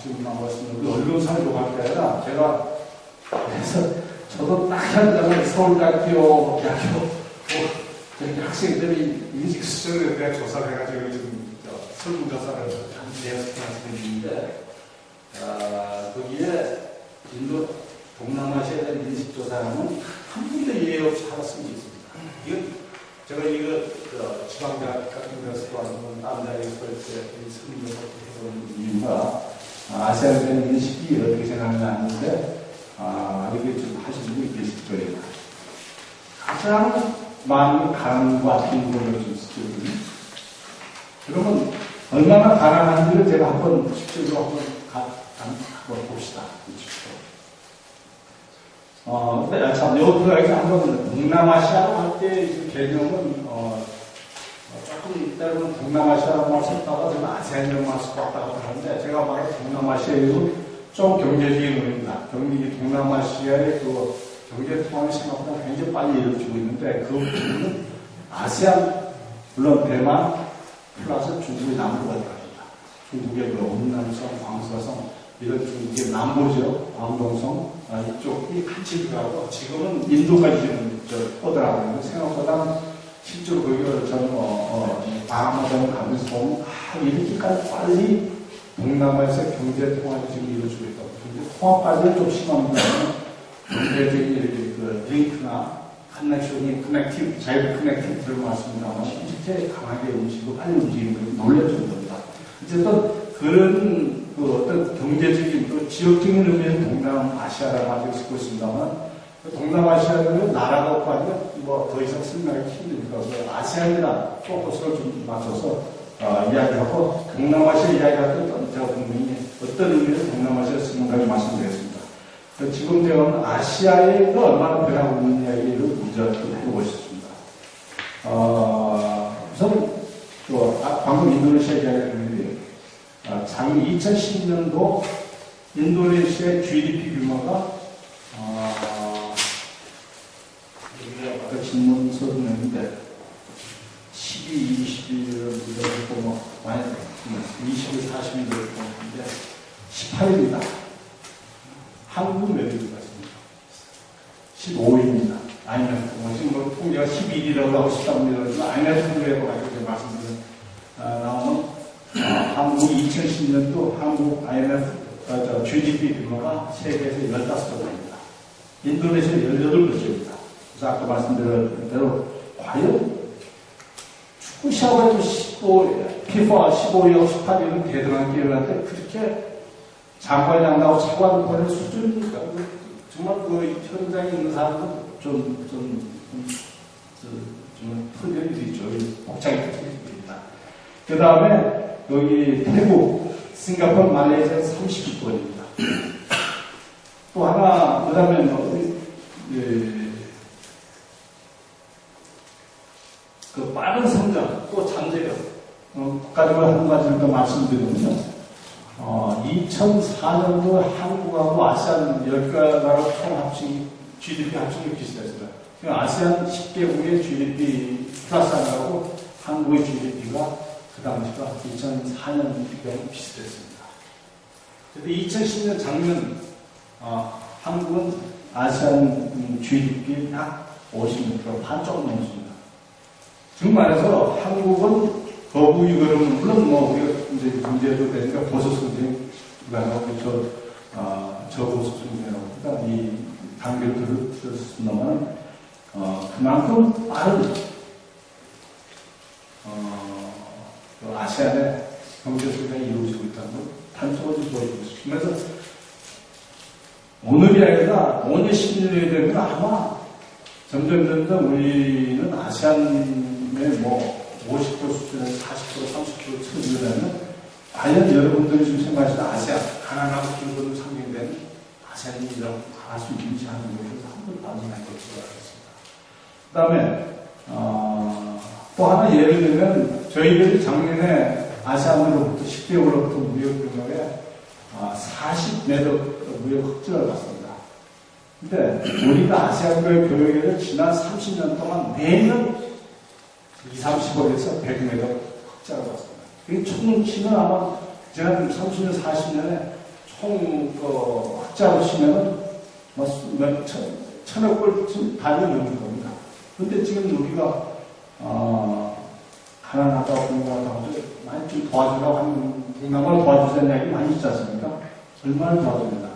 지금 나왔습니다. 그 언론사를 요구할 때 아니라 제가 그래서 저도 딱 현장에 서울대학교 저렇게 학생들이 인식수준에 대해 조사를 해가지고 지금 설문조사를 한 대여섯 있는데 거기에 인도 동남아시아에 대한 인식조사는 한 분도 예외 없이 하나쓴 게 있습니다. 제가 지방대학 같은 데서 왔는 다른 대학에서 이렇게 설문조사를 해본 이유가 아시아에 대한 인식이 어떻게 생각나는데 이렇게 좀 하시는 분이 계실 거예요. 가장 많은 가난과 빈곤을 좀 쓰거든요. 그러면 얼마나 가난한지를 제가 한번 실제로 한번 봅시다. 근데 참, 여기서 한번 동남아시아로 할 때 개념은, 조금 때로는 동남아시아라는 말 썼다가 좀 아세안이라는 말 썼다고 하는데, 제가 말해 동남아시아에서 좀 경제적인 의미입니다. 동남아시아의 그 경제 통합이 생각보다 굉장히 빨리 이루어지고 있는데, 그 부분은 아세안, 물론 대만, 플러스 중국의 남부가 들어갑니다. 중국의 그 온남성, 광서성, 이런 중국의 남부죠. 광동성, 이쪽이 같이 들어가고, 지금은 인도까지 지금 뻗어나가는데, 생각보다 실제로 거기를 저는, 방어점을 가면서 보면, 이렇게까지 빨리 동남아에서 경제 통합이 지금 이루어지고 있다고. 경제 통합까지는 좀 심합니다. 경제적인 이렇게 그 링크나 커넥션이 자유 커넥티브를 말씀드리면 실제 강하게 움직이고 빨리 움직이는 걸 놀랄 정도입니다. 어쨌든 그런 어떤 경제적인 또 지역적인 의미에서 동남아시아라고 하고 쓰고 있습니다만 동남아시아는 나라가 없고 하니까 더 이상 설명하기 힘드니까 그 아세안이나 포커스를 좀 맞춰서 이야기하고 동남아시아 이야기할 때 제가 분명히 어떤 의미에서 동남아시아 쓰는가를 말씀드리겠습니다. 지금 제가 아시아에도 얼마나 변하고 있는 이야기를 먼저 해보겠습니다. 우선 방금 인도네시아 이야기를 했는데 작년 2010년도 인도네시아의 GDP 규모가 여기가 아까 질문 써주는데 12, 21을 뭐 많이 20을 40을 했는데 18입니다. 한국은 몇 위입니까? 15위입니다. IMF, 지금 뭐 통계가 11위라고 하고 13위라고 하지만 IMF 통계라고 가지고 말씀드리면, 나오면, 한국 2010년도 한국 IMF, GDP 규모가 세계에서 15번입니다. 인도네시아 18번째입니다. 그래서 아까 말씀드린 대로, 과연 축구 시합에도 15, 15위하고 18위는 대단한 기회인데, 그렇게 장관이 안 나오고 차관을 보낼 수준입니까? 정말 그 현장에 있는 사람은 정말 풀별이 있죠. 복장이 특별입니다. 그 다음에 여기 태국, 싱가포르, 말레이시아 32번입니다. 또 하나, 그 다음에 그 빠른 성장, 또 잠재력, 국가적으로 한 가지를 더 말씀드리면요. 2004년도 한국하고 아세안 10개나라 총 합친 GDP 합치기 비슷했어요. 아세안 10개국의 GDP 플러스 하나하고 한국의 GDP가 그 당시가 2004년이랑 비슷했습니다. 그런데 2010년 작년 한국은 아세안 GDP 약 56%, 반 조금 넘습니다. 즉 말해서 한국은 거부 이거는 물론 뭐 우리가 이제 문제도 되니까 보수성쟁 불가능하고 저보수성쟁이라고 하니까 이 단계를 들었습니다만 그만큼 빠른 아세안의 경제 성장이 이루어지고 있다는 걸 단적으로 보여주고 있습니다. 그래서 오늘이 아니라 5년, 10년이 되면 아마 점점 우리는 아세안의 뭐 50% 수준에서 40%, 30% 처지되면 과연 여러분들이 지금 생각하시는 아세안, 가난하고 길고도 상징된 아세안이라고 할 수 있는지 하는 것을 한번 반성할 것으로 하겠습니다. 그 다음에 또 하나 예를 들면 저희들이 작년에 아세안으로부터 10개월로부터 무역 규모에 40매덕 무역 흑자를 봤습니다. 근데 우리가 아세안과의 교역에는 지난 30년 동안 매년 20, 30억에서 100매덕 흑자를 봤습니다. 이 총치는 아마 지난 30년, 40년에 총 흑자로 치면은 천억 불 단위 넘는 겁니다. 근데 지금 우리가 가난하다고 공부하다고 많이 좀 도와주라고 하는 동남아를 도와주자는 이야기 많이 있지 않습니까? 얼마나 도와줍니다.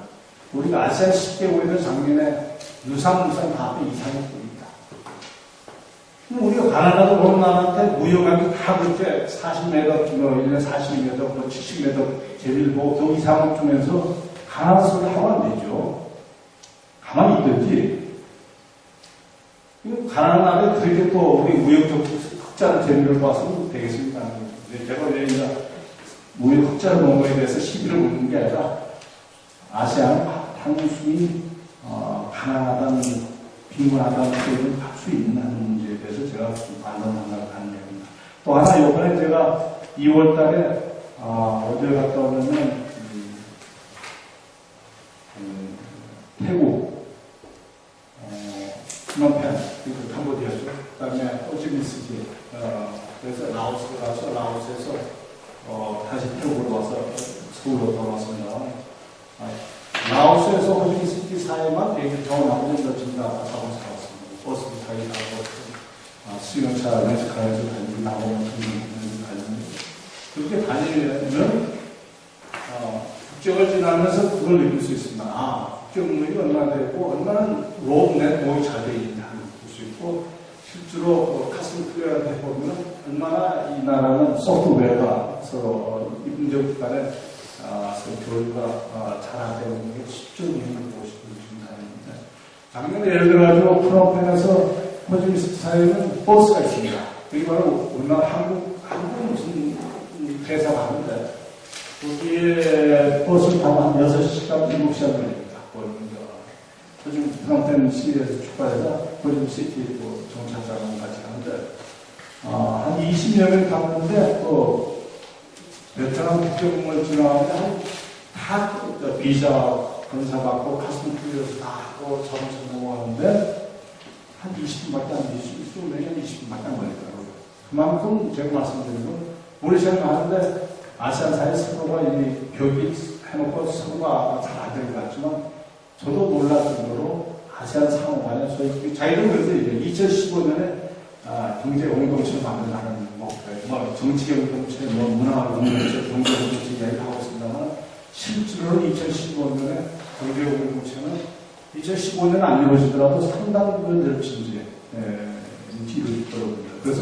우리가 아세안 10개국에서 작년에 유상무상 다 합해 이상했습니다. 우리가 가난하다고 보는 나라한테 무역하기 다 그렇게 40매덕, 1년에 40매덕, 70매덕 제일보 더 이상을 주면서 가난한 소리 하면 안 되죠. 가만히 있든지. 가난한 나라에 그렇게 또 우리 무역적 흑자를 재미를 봐서는 되겠습니까? 제가 왜 무역 흑자를 놓은 거에 대해서 시비를 묻는 게 아니라 아세안 단순히 가난하다는, 빈곤하다는 소리를 할 수 있는 문제에 대해서 제가 반론한다고 하는 얘기입니다. 또 하나, 이번에 제가 2월 달에, 어딜 갔다 오면은, 태국, 프놈펜, 캄보디아죠. 그 다음에 호치민시티, 그래서 라오스 가서, 라오스에서, 다시 태국으로 와서, 서울로 돌아왔습니다. 라오스에서 호치민시티 사이만 비행기 타고 나머지 며칠 다 타고 왔습니다. 버스 타기 가고, 수용차 렌트카에서 다니고, 나오면 다니는데, 그렇게 다니면, 국경을 지나면서 그걸 느낄 수 있습니다. 국경물이 얼마나 되고, 얼마나 로우 네트워크가 잘 되어 있는지 볼 수 있고, 실제로 카스텀 클리어를 해보면, 얼마나 이 나라는 소프트웨어가 서로 이분들 간에 교류가 잘 되고 있는 게 실제로 있는 걸 보고 싶은 다행입니다. 작년에 예를 들어가지고 프놈펜에서 호치민시티 사이에는 버스가 있습니다. 여기 바로 우리나라 한국 무슨 회사가 하는데, 거기에 버스를 타고 한 6시간, 7시간 걸립니다. 요즘 프놈펜 시에서 출발해서 호치민시티 정착장을 같이 하는데, 한 20여 명 갔는데, 베트남 국경을 지나가면 다 비자 검사받고 카스텀 클리어에서 다 하고 자동차 넘어가는데 한 20분밖에 안 되지, 20분밖에 안 걸리더라고요. 그만큼 제가 말씀드린 건 우리 생각하는데 아세안 사이 서로가 이 벽이 해놓고 성과가 잘 안 된 것 같지만 저도 놀랄 정도로 아세안 상호간에 저희 자기들 그래서 이제 2015년에 경제 공동체를 만들라는 뭐 정치 공동체, 뭐 문화 공동체, 경제 공동체 이야기를 하고 있습니다만 실제로는 2015년에 경제 공동체는 2015년 안 이루어지더라도 상당히 넓힌지 이루어졌거든요. 그래서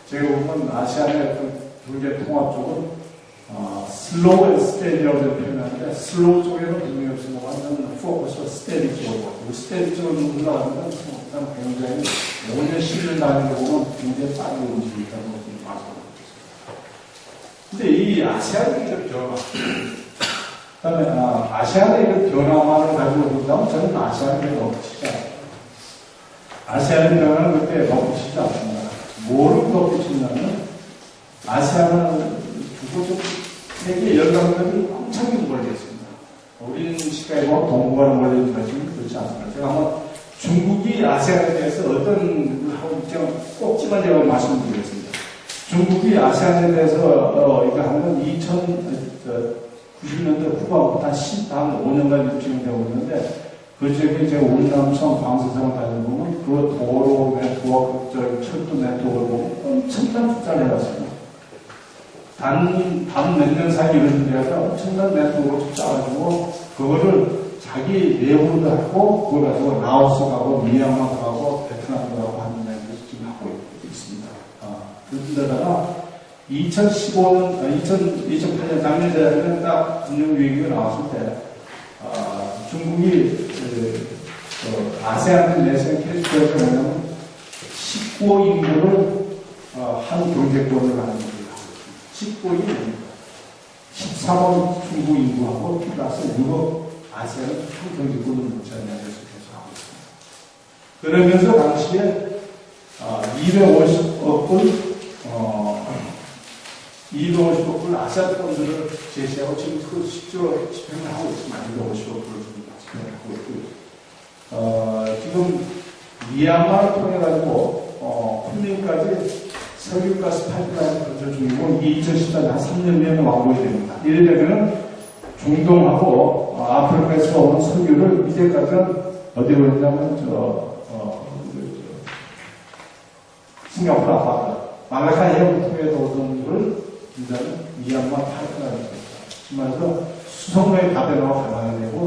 제가 보면 아시안의 경제 통합 쪽은 슬로우 앤 스테디라고 표현하는데 슬로우 쪽에는 분명히 없습니다만 저는 포커스가 스테디 쪽으로 스테디 쪽으로 올라가면 굉장히 5년, 10년 단위로 보면 굉장히 빠르게 움직인다고 말씀드리고 있습니다. 근데 이 아시안의 변화 그 다음에 아시안의 변화만을 가지고 본다면 저는 아시안의 너무 크지 않아요. 아시안의 변화는 그때 너무 크지 않습니다. 뭐를 덮치냐면 아시안은 세계 열강들이 엄청나게 몰려있습니다. 우리는 시가에 보면 동북아를 몰려있는 것처럼 그렇지 않습니다. 제가 한번 중국이 아세안에 대해서 어떤 입장을 꼭 집어 제가 말씀드리겠습니다. 중국이 아세안에 대해서 이거 하면 90년대 후반부터 한 5년간 진행되고 있는데 그 중에 이제 운남성, 광수성을 다녀보면 그 도로 네트워크, 철도 네트워크를 보면 엄청난 투자를 해왔습니다. 단 몇 년 사이 이런 데가 엄청난 네트워크를 짜가지고 그거를 자기 내부도 하고 그걸 가지고 라오스 가고 미얀마 가고 베트남 가고 하는 데를 지금 하고 있습니다. 그런데다가 2008년 작년에 딱 금융위기가 나왔을 때 중국이 아세안 내에서 캐스트에서 뭐냐면 19억 인구를 한 경제권을 하는 겁니다. 19억이 13억 중국 인구하고 플러스 6억 아세안은 한 경제권을 묻자는 데서 계속 하고 있습니다. 그러면서 당시에 250억 불 아세안 펀드를 제시하고 지금 그 실제로 집행을 하고 있습니다. 250억 불을 집행을 하고 있고요. 지금 미얀마를 통해가지고 쿤링까지 석유가스 파이프라인 건설 중이고 이게 2014년 한 3년 내에 완공이 됩니다. 이래 되면 중동하고 아프리카에서 오는 석유를 이제까지는 어디로 했냐면 싱가포르 아파트 말라카 해역통에서 오던 걸 이제는 미얀마 파이프라인입니다. 그래서 수송로의 가변화가 가능하게 되고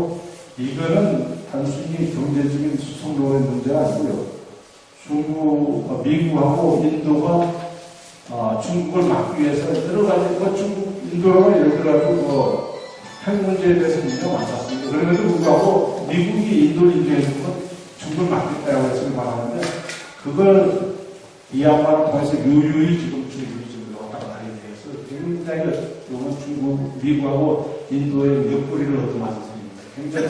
이거는 단순히 경제적인 수송로의 문제가 아니고요. 미국하고 인도가 중국을 막기 위해서 여러 가지 인도가 예를 들어서 핵 문제에 대해서 문제가 많았습니다. 그럼에도 불구하고 미국이 인도를 인정해준 건 중국을 막겠다고 해서 말하는데 그걸 미얀마를 통해서 유유히 지금 중국이 지금 왔다 갔다 하게 돼서 굉장히 중국, 미국하고 인도의 옆구리를 얻어맞은 셈입니다. 굉장히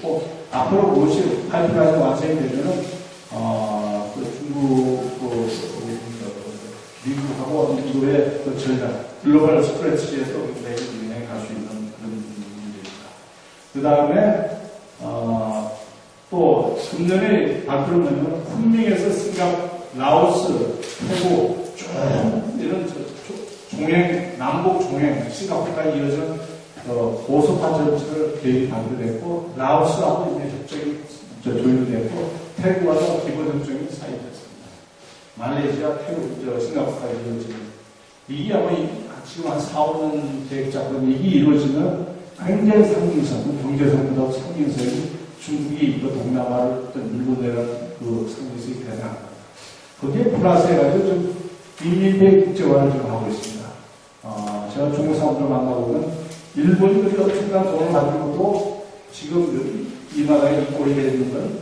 좋고 앞으로 무엇이 파이프라인이 완성이 되면은 미국하고 인도의 전략, 글로벌 스트레치에서 굉장히 유행해 갈 수 있는 그런 문제입니다. 그 다음에, 또, 금년에 발표를 보면, 쿤밍에서 라오스, 태국, 이런 종행, 남북 종행, 싱가포르까지 이어진 고속화 전철 계획이 발표됐고, 라오스하고 이제 협정이 조율됐고, 태국과도 기본 협정이 사인됐습니다. 말레이시아, 태국, 싱가포르까지 이루어지는. 이게 아마 지금 한 4, 5년 계획 잡은 이게 이루어지면 굉장히 상징성, 경제성보다 상징성이 중국이 동남아를 밀고내는 그 상징성이 대단합니다. 거기에 플러스 해가지고 좀 인민대 국제화를 좀 하고 있습니다. 제가 중국 사람들 만나보면 일본이 그렇게 엄청난 돈을 가지고도 지금 이 나라에 입고이 되는 건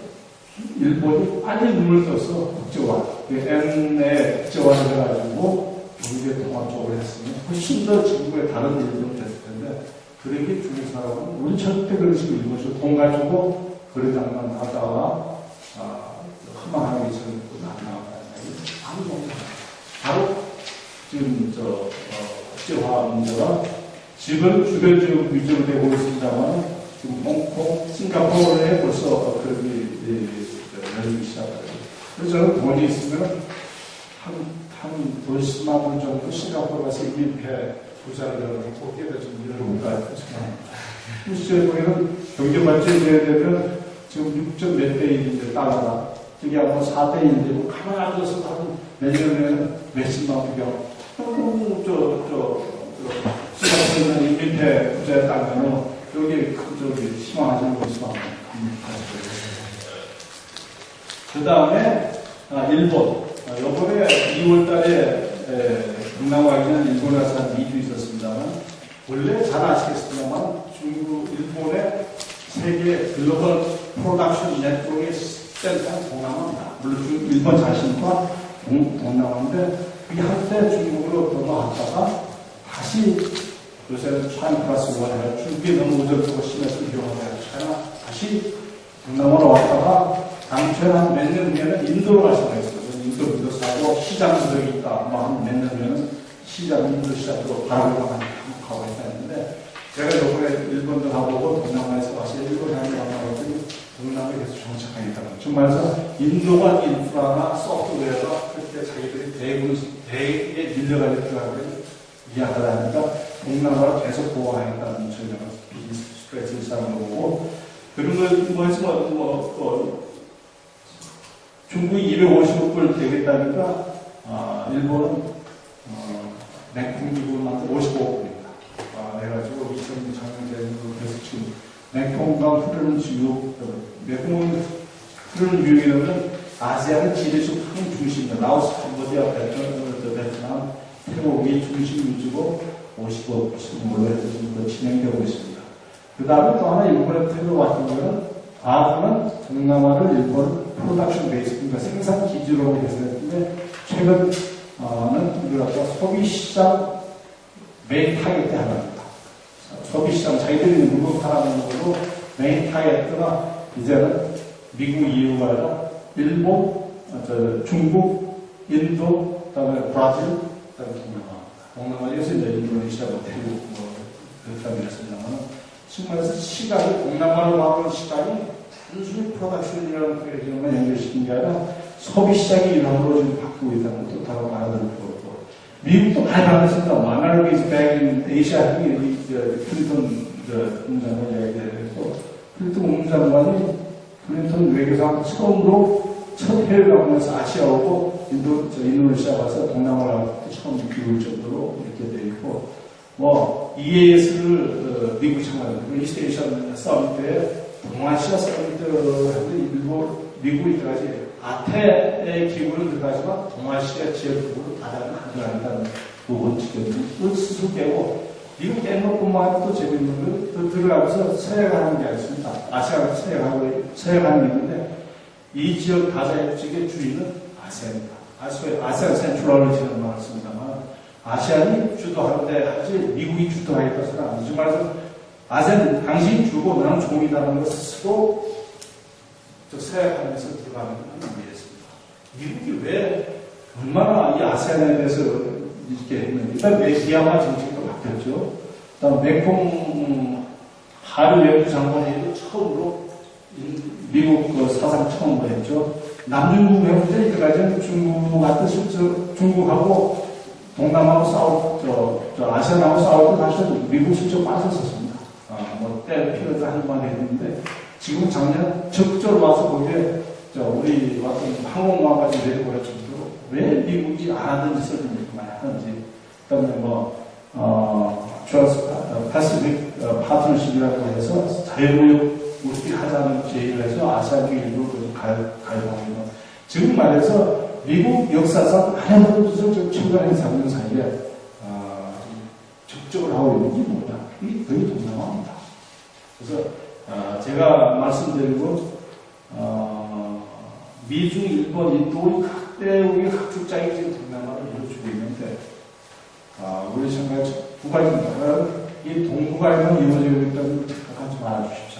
일본이 빨리 눈을 떠서 국제화, N의 국제화를 해가지고 경제 통합 쪽으로 했으면 훨씬 더 중국의 다른 일들은 됐을 텐데 그런 게 중국 사람은 우리 절대 그런 식으로 일본식 돈 가지고 그러다만 하다가 허망하게 저는 안 나왔다는 바로 지금 국제화 문제가 지금 주변 지역 위주로 되고 있습니다만 지금 홍콩, 싱가포르에 벌써 그렇게 열리기 시작해요. 그래서 저는 돈이 있으면 한 10만 원 정도 싱가포르 가서 임입해 부산을 꼭대기가 좀 이러니까 실제 보면은 경제 발전이 돼야 되면 지금 6점 몇 대인데 달러가 저기 아마 4대인데 뭐 가만히 앉아서 한몇 년에는 몇십만 부경 시각적인 인민폐 부자에 따르면 여기 저기 희망하시는 분 있으면 그 다음에 일본 요번에 2월 달에 동남아에는 일본에 가서 한 2주 있었습니다만 원래 잘 아시겠습니다만 중국, 일본의 세계 글로벌 프로덕션 네트워크의 센터는 동남아입니다. 물론 일본 자신과 동남아인데 이 한때 중국으로 넘어갔다가 다시 요새는 차이 플러스 원에 중국이 너무 우절되고 심해서 위험하다 차이나 다시 동남아로 왔다가 당초에 한 몇 년 후에는 인도로 갈 수가 있어요. 인도 사고 시장 구석이 있다. 한 몇 년 후에는 인도 시장으로 바라보고 가고 있다 했는데 제가 요번에 일본도 가보고 동남아에서 와서 일본 향을 만나봤더니 동남아에 계속 정착하겠다는 거죠. 말해서 인도가 인프라나 소프트웨어가 그때 자기들이 대에 밀려가지고 들어가면 이해하다니까 동남아를 계속 보호하겠다는 저희가 비즈니스 스트레스를 쌓는 거고 그런 거 해서 중국이 250억 불 되겠다니까 일본은 냉통 기구를 만들 55억 불입니다. 해가지고 2000년 되는 거 그래서 지금 냉통과 흐르는 지역 냉통이 흐르는 유역이라면 아세안은 지리적 큰 중심이다. 라오스, 캄보디아, 베트남, 태국이 중심 위주로 50억 물로 해서 지금 진행되고 있습니다. 그 다음에 또 하나 일본의 태국 같은 경우는 아프는 동남아를 일본 프로덕션 베이스, 그러니까 생산 기지로 해서했는데 최근은 우리가 소비시장 메인 타겟이 하나입니다. 소비시장 자기들이 물건 팔아먹는 걸로 메인 타겟가 이제는 미국 EU가 아니라 일본, 중국, 인도, 그다음에 브라질, 그다음에 동남아에서 이제 인도네시아고 태국 그렇다고 했습니다만 정말에서 시각이 동남아로 가는 시각이 단순히 프로덕션이라는 것만 연결시킨 게 아니라 소비시장이 이런으로 지금 바뀌고 있다는 것도 다르고 알아들 거고 미국도 많이 바뀌었습니다. 마나르비스 백인 에이시아 클린턴 국무장관 이야기했고 클린턴 국무장관이 클린턴 외교상 처음으로 첫 해외 방문에서 아시아 오고 인도네시아 가서 동남아를 하고 처음 비울 정도로 이렇게 되어 있고 EAS를 미국이 참가했는데 이스트 에이시아 서밋 때 동아시아 서밋을 했는데 미국이 이때까지 아태의 기구는 들어가지만 동아시아 지역 기구를 가장 한정한다는 부분 지금 스스로 깨고 미국 깬 것뿐만 아니라 또 재밌는 건 들어가면서 서해가는 게 있습니다. 아시아가 서해가는 게 있는데 이 지역 다자의 지역의 주인은 아세안입니다. 아세안 센트럴리티라는 말을 씁니다만 아시안이 주도하는데 하지 미국이 주도하겠다서는 아니지. 말해서 아세안 당신이 주고 나는 종이라는 것을 스스로 서해가면서 들어가는 건 이해했습니다. 미국이 왜 얼마나 이 아세안에 대해서 이렇게 했는지 일단 메시아마 정책도 바뀌었죠. 그다음 맥콩 하루 외교 장관회의도 처음으로 미국 사상 처음으로 했죠. 남중국 회담 때까지는 중국하고 동남아하고 싸우고 아시아하고 싸울 때 사실은 미국 실적 빠졌었습니다. 때 필요도 한번 했는데 지금 작년 적절 와서 거기에 우리 왔던 항공모함까지 내려보낼 정도로 왜 미국이 안 하든지 쓰든지 많이 하는지 그다음에 패시픽 파트너십이라고 해서 자유무역 우리 하자는 제의를 해서 아시아계 일부를 가입하고 지금 말해서 미국 역사상 많은 것을 최근에 3년 사이에 적적을 하고 있는 게 뭐냐? 이게 거의 동남아입니다. 그래서 제가 말씀드리고 미중, 일본, 인도 각대의 각축장이 지금 동남아를 이루어주고 있는데 우리 생각에 두 가지입니다. 이 동북아에만 이루어지고 있다는 생각하지 말아주십시오.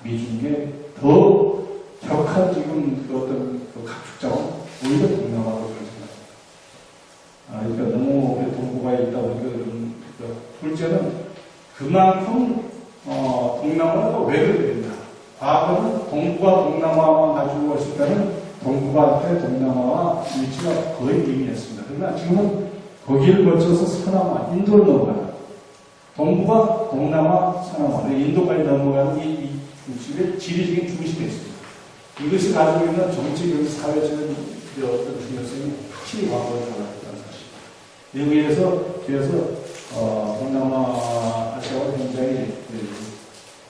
미중에 더 격한 지금 어떤 각축장은 오히려 동남아로 생각합니다. 그러니까 너무 동북아에 있다 보니까 둘째는 그만큼 동남아가 왜그럽니다. 과거는 동북아, 동남아만 가지고 있을 때는 동북아 앞에 동남아와 위치가 거의 미미했습니다. 그러나 지금은 거기를 거쳐서 서남아, 인도를 넘어가요. 동부가 동남아, 서남아, 인도까지 넘어가는 이 중심의 지리적인 중심이 있습니다. 이것이 가지고 있는 정치적인 사회적인 어떤 중요성이 확실히 과거에 달라졌다는 사실. 여기에서 동남아 아시아가 굉장히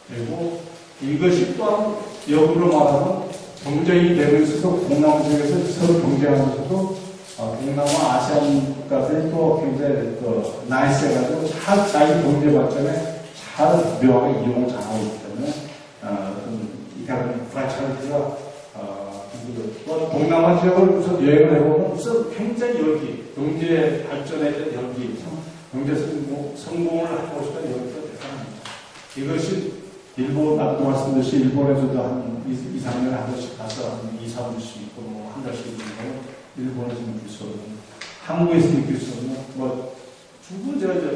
되고 이것이 또한 역으로 말하면 경쟁이 되고 있어서 동남아 지역에서 서로 경쟁하면서도 동남아 아시안 국가들이 또 굉장히 나이스해가지고 잘 자기 경제 발전에 잘 묘하게 이용을 잘하고 있기 때문에 이런 프라이차리티가 동남아 지역을 우선 여행을 해보면 우선 굉장히 열기, 경제 발전에 대한 열기, 경제 성공을 하고 싶다는 열기가 대단합니다. 이것이 일본, 아까 말씀드렸듯이 일본에서도 한 2, 3년에 한 번씩 가서 한 2, 3주씩 있고 한 달씩 있고 일본에서 느낄 수 없는, 한국에서 느낄 수 없는,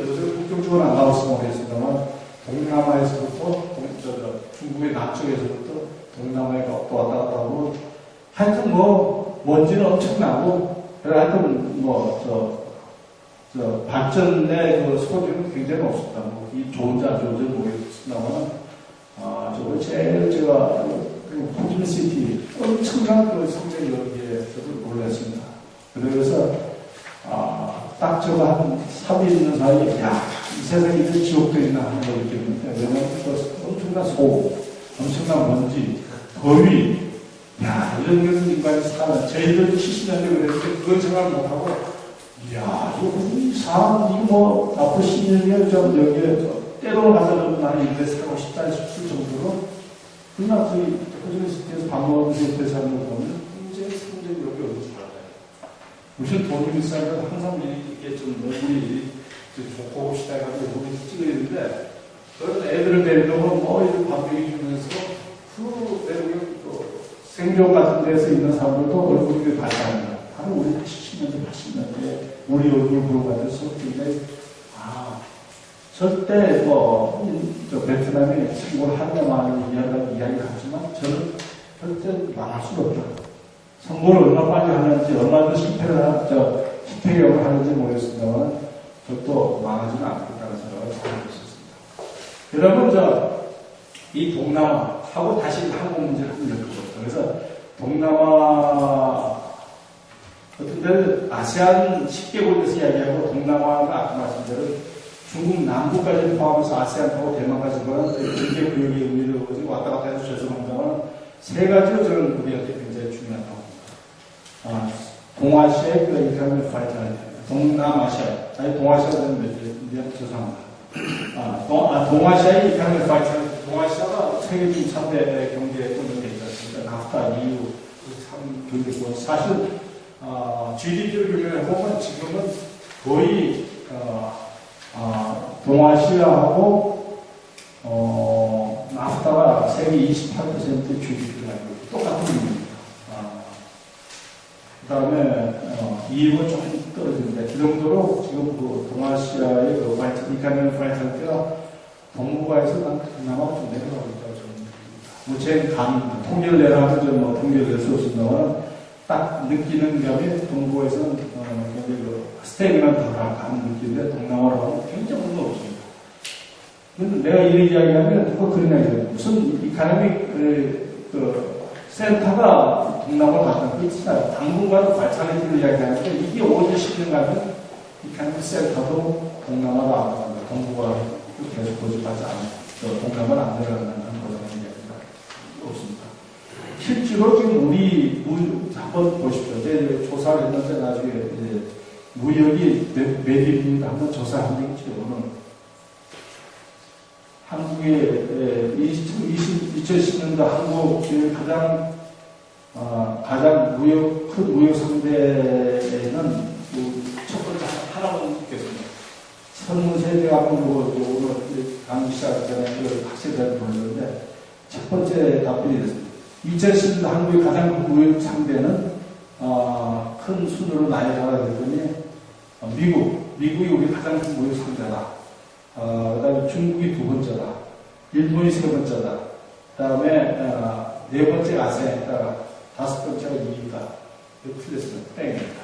요새 국경적으로 안 가봤으면 모르겠습니다만 동남아에서부터 중국의 남쪽에서부터 동남아에 왔다 갔다 하고 하여튼 먼지는 엄청나고 하여튼 발전의 소지는 굉장히 없었다. 이 좋은지 안 좋은지 모르겠습니다만 저거 제일 제가 호치민시티 엄청난 성적이 여기에 저도 놀랐습니다. 그래서 딱 저거 한 3일 있는 사이에 이 세상에 이런 지옥도 있나 하는 걸 느꼈는데 왜냐면 엄청난 소음, 엄청난 먼지, 더위 이런 것은 인간이 사는 저희들 70년대 그랬는데 그걸 생각 못하고 이 사람 이거 앞으로 10년이면 좀 여기에 때로 가서 나는 이렇게 살고 싶다 싶을 정도로 그냥 저희 호주민시티에서 밥 먹으면서 옆에 사는 거 보면 굉장히 성적이 여기 어디 줄 알아요. 우선 돈이 비싸면 항상 이렇게 좀 얼굴이 좋고 시작해가지고 우리 찍어야 되는데 그런 애들을 데리고 이렇게 밥 먹여주면서 그 외국인 생존 같은 데서 있는 사람들도 얼굴이 발달합니다. 바로 우리 70년대, 80년대 우리 얼굴 보고 가면서 굉장히 절대 베트남이 참고로 한나만을 이야기를 하지만 저는 절대 망할 수가 없다. 선거를 얼마나 빨리 하는지, 얼마나 실패력을 하는지 모르겠습니다만 절도 망하지는 않겠다는 생각을 하고 있었습니다. 여러분, 이 동남아하고 다시 한국 문제를 한번 엮어보죠. 그래서 동남아 어떤 데는 아세안 10개국에서 이야기하고 동남아가 아까 말씀대로 중국 남부까지 포함해서 아세안하고 대만까지는 경제 교육의 의미를 왔다 갔다 해서 죄송합니다만 세 가지로 저는 우리한테 굉장히 중요하다고 봅니다. 동아시아의 이카노미 파이터입니다. 동남아시아, 동아시아는 죄송합니다. 동아시아의 이카노미 파이터, 동아시아가 세계 중 3대 경제 운동에 있지 않습니까? 나프타, EU, 3 경제권. 사실 GDP를 비교해보면 지금은 거의 동아시아하고 나프타가 세계 28% GDP를 가지고 똑같은 의미입니다. 그 다음에 EU는 조금 떨어집니다. 그 정도로 지금 동아시아의 이카노미 파이터가 동북아에서 그나마 좀 내려가고 있다고 저는 느낍니다. 제 감, 통계를 내라면 통계를 낼 수 없습니다만 딱 느끼는 감이 동북아에서는 스테이크는 더 가는 느낌인데 동남아로 가면 굉장히 의미가 없습니다. 근데 내가 이런 이야기하면 누가 그런 이야기해요. 무슨 이카노믹 센터가 동남아로 갔다는 거 있잖아요. 당분간은 발차기를 이야기하는데 이게 어디 시는가면 이카노믹 센터도 동남아로 안 갑니다. 동북아 계속 고집하지 않고 동남아는 안 내려간다는 그런 이야기가 없습니다. 실제로 지금 우리 한번 보십시오. 이제 조사를 했는데 나중에 이제 무역이 매입입니다. 한번 조사한 적이 있죠. 한국의 2010년도 한국 가장 큰 무역 상대는 첫 번째 하나만 묻겠습니다. 선무세대하고 오늘 강의 시작 전에 학생들한테 보냈는데 첫 번째 답변이 됐습니다. 2010년도 한국의 가장 큰 무역 상대는 큰 순으로 나열하라 그랬더니 미국이 우리 가장 큰 무역 상대다. 그 다음에 중국이 두 번째다. 일본이 세 번째다. 그 다음에 네 번째가 아세안이다. 다섯 번째가 미국이다. 이거 틀렸습니다. 땡입니다.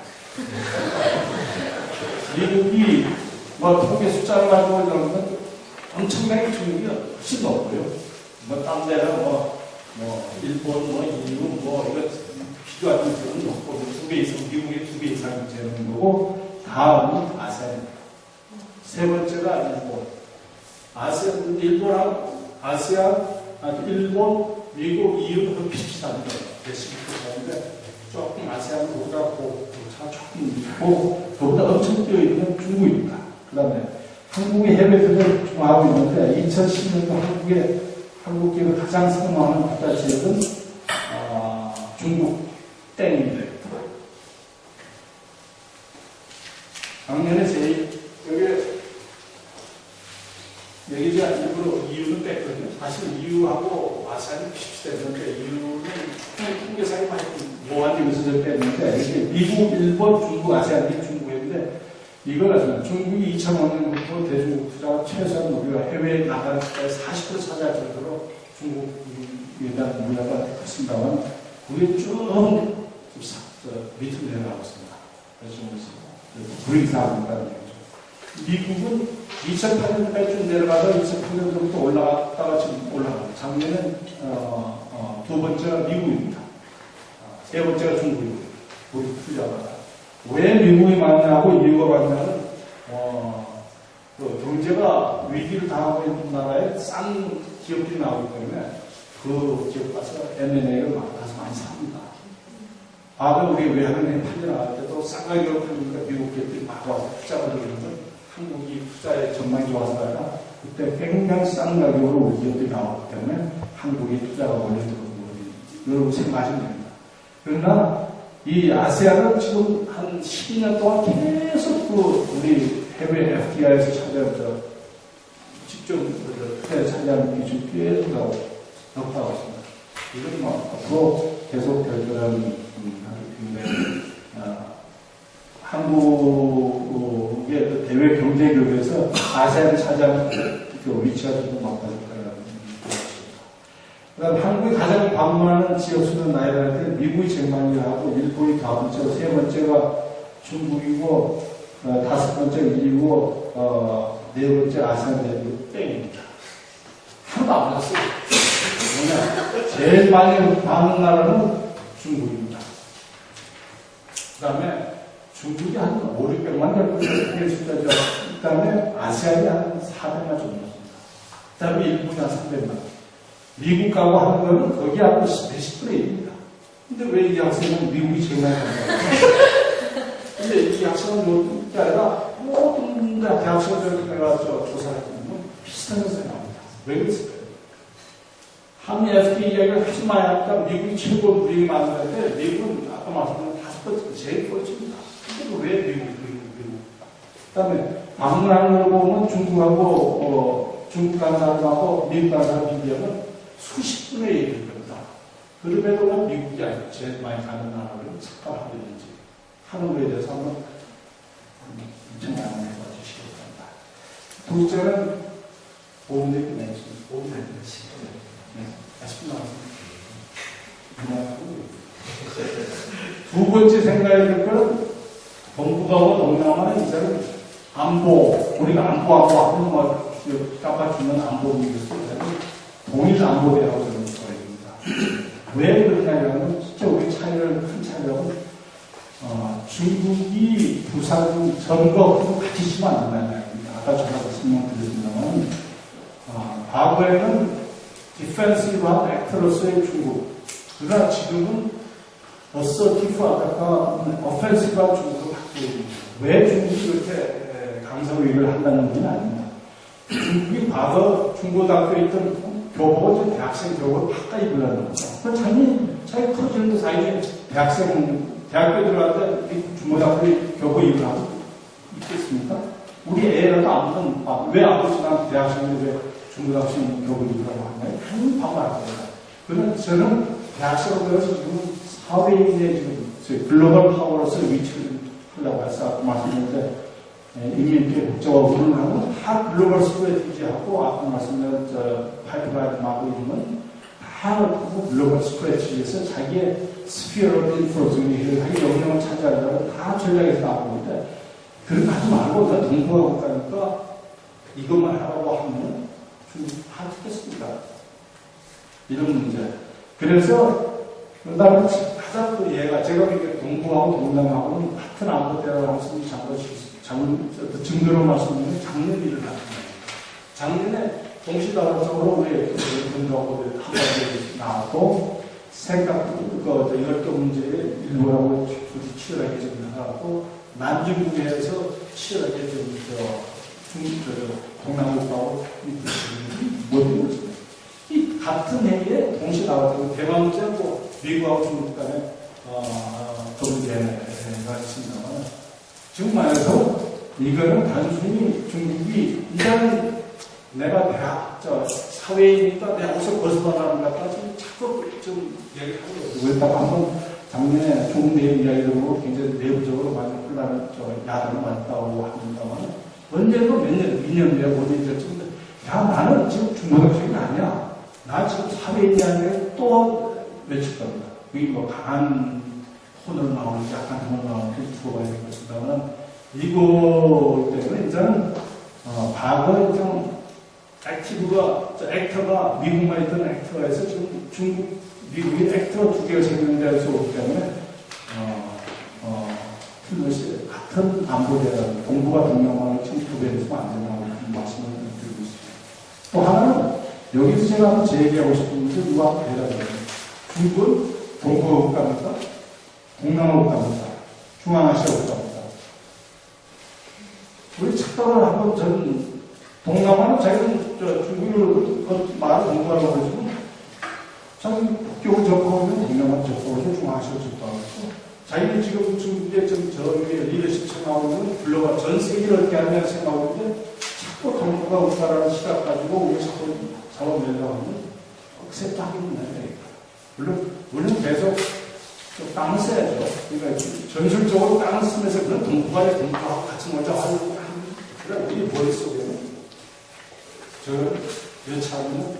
미국이 뭐 통계 숫자를 가지고 이러면 엄청나게 중국이 훨씬 높고요. 뭐 딴 데는 뭐 일본, 뭐 인류, 뭐 이거 비교하는 데는 높고 두 배 이상, 미국의 2배 이상 되는 거고 다음은 아세안. 세 번째가 일본. 아세안, 일본하고 아세안, 일본, 미국, EU는 비슷합니다. 비슷한데 조금 아세안보다 조금 있고 그보다 엄청 뛰어있는 중국입니다. 그 다음에 한국이 해외 투자를 좀 하고 있는데 2010년도 한국계가 가장 선호하는 국가 지역은 중국 땡입니다. 작년에 여기 제가 일부러 이유는 뺐거든요. 사실 이유하고 아세안이 비슷했는데 이유는 통계상에 많이 모호한 것을 뺐는데 이게 미국, 일본, 중국, 아세안이 중국인데 이거는 중국이 2005년부터 대중국 투자가 최소한 우리가 해외에 나가는 투자의 40% 차지할 정도로 중국에 대한 우려가 컸습니다만 그게 쭉 밑으로 내려가고 있습니다. 그래서 불이상합니다. 미국은 2008년까지 좀 내려가서 2008년부터 올라갔다가 지금 올라가고 작년에는 두 번째가 미국입니다. 세 번째가 중국입니다. 우리 투자가. 왜 미국이 많냐고 이유가 많냐면 경제가 위기를 당하고 있는 나라에 싼 기업들이 나오기 때문에 그 기업 가서 M&A를 가서 많이 삽니다. 과거 우리 외환은행 팔려나갈 때도 싼 가격으로 팔리니까 미국 기업들이 막 와서 투자를 하는데 한국이 투자의 전망이 좋아서 아니라 그때 굉장히 싼 가격으로 우리 기업들이 나왔기 때문에 한국이 투자가 원래들어오는 여러분 생각하시면 됩니다. 그러나 이 아세안은 지금 한 12년 동안 계속 우리 해외 FDI에서 차지하는 직접 투자에 차지하는 비중이 꽤 높다고 있습니다. 이건 뭐 앞으로 계속 될 거라는 한국의 그 대외 경제력에서 아세안이 차지하는 그 위치가 좀 높아질 거라는 생각입니다. 그다음 한국이 가장 방문하는 지역 수는 나열할 때 미국이 제일 많이 하고 일본이 다음 번째로 세 번째가 중국이고 다섯 번째 미국이고 네 번째 아세안 대륙 땡입니다. 하나도 안 왔어요. 뭐냐? 제일 많이 방문 나라는 중국입니다. 그 다음에 중국이 한 5, 600만 될 숫자죠. 그 다음에 아시아이 한 400만 정도 됩니다. 그 다음에 일본이 한 300만. 미국하고 한국은 거기 하고 몇십 분의 1입니다. 근데 왜 이 학생은 미국이 제일 많이 간다? 근데 이 학생은 그게 아니라 모든 대학생들 내가 조사를 해보면 비슷한 것이 나옵니다. 왜 그랬을까요? 한미 FTA 이야기를 하지 마야 하니까 미국이 최고 무역이 많은데 미국은 아까 말씀드린 5번째 제일 꼴찌입니다. 근데 왜 미국. 그 다음에 방문하는 걸 보면 중국하고 중국 가는 사람하고 미국 가는 사람 비교하면 수십 분의 1일 겁니다. 그럼에도 미국이 아니고 제일 많이 가는 나라를 착각하고 있는지 하는 거에 대해서 한번 정리해 주시기 바랍니다. 둘째는 보험대 끝내겠습니다. 보험대 끝내겠습니다. 아쉽게 나왔습니다. 두 번째 생각해야 될 것은 동북아와 동남아는 이제는 안보, 우리가 안보 하는 거 깜빡이는 안보 문제에서 동일 안보대라고 저는 거입니다. 왜 그러냐면 진짜 우리 큰 차이는 중국이 부산 점거하고 같이 치면 안 된다는 이야기입니다. 아까 제가 설명드렸습니다만 과거에는 디펜시브한 액터로서의 중국. 그러나 지금은 어서티브하다가 오펜시브한 중국으로 바뀌고 있습니다. 왜 중국이 그렇게 강성위를 한다는 건 아닙니다. 중국이 과거 중고등학교에 있던 교복을 대학생 교복을 바꿔 입으려는 거죠. 자기 커지는데 사이에 대학교 들어갈 때 중고등학교 교복 입으라고 있겠습니까? 우리 애라도 아무튼 왜 아버지랑 대학생이 왜 중고등학생 교복 입으라고 하나요? 당연히 반발할 겁니다. 그러나 저는 대학생으로서 지금 사회인의 지금 글로벌 파워로서 위치를 하려고 해서 말씀드렸는데 이미 이렇게 복잡하고 그러는 다 글로벌 스트레티지하고 아까 말씀드린 파이프라인 마고 있는 다 글로벌 스트레티지에서 자기의 스피어로 인플루언스를 자기 영향을 차지하려고 다 전략에서 나오고 있는데 그런 거 하지 말고 나 동북아 국가니까 이것만 하라고 하면 좀 하겠습니다. 이런 문제. 그래서 그다음에 가장 또 얘가 제가 이게 동북하고 동남하고는 같은 안보대라고 하는 증거로 말씀드리면 작년 일을 났습니다. 작년에 동시다발적으로 우리 동북하고 한 가지 나왔고 열도 문제에 일본하고 치열하게 좀 나가고 남중국해에서 치열하게 좀 동남국하고 이 같은 해에 동시에 나왔고 대만 문제고 미국하고 중국 간에 그 문제가 있습니다만 지금 말해서 이거는 단순히 중국이 이제는 내가 사회이니까 내가 옷을 벗어나는 것 같다 자꾸 좀 얘기하는 거예요. 그렇다고 한번 작년에 중국 내부 이야기로 굉장히 내부적으로 많이 혼란을 야단을 맞다고 합니다만 언제도 몇 년, 2년 내에 못 잊었지만 야 나는 지금 중고등학생이 아니야. 나 지금 사회인이 아니라 또 외칠 겁니다. 그게 뭐 강한 혼으로 나오는지 약간 혼으로 나오는지 두고 봐야 될 것입니다만 이거 때문에 이제는 과거에 좀 액터가 미국만 있던 액터가 해서 지금 미국이 액터 두 개가 생겼는데 오기 때문에 틀렸이 같은 안보대라는 동북아 동남아를 지금 구별해서는 안 된다고 말씀을 드리고 있습니다. 또 하나는 여기서 제가 한번 제기하고 싶은 게 누가 한번 대답해요. 중국은 동북아 국가입니까? 동남아 국가입니까? 중앙아시아 국가입니까? 우리 착각을 한번 전 동남아는 자기는 중국을 말을 동북아라고 그러지만 자기 국경을 접하면 동남아 접하고 중앙아시아 접하고 자기는 지금 중국의 저기 리더십 생각하고는 글로벌 전 세계를 어떻게 하느냐 생각하고 있는데 자꾸 동북아 국가라는 시각 가지고 우리 자꾸 사업 내려고 하면 억셉트 하기는 해야 물론 우리는 계속 땅을 써야죠. 그러니까 전술적으로 땅을 쓰면서 그런 동북아의 동북아하고 같이 먼저 하려고 하는 그래 우리 머릿속에는 여차하면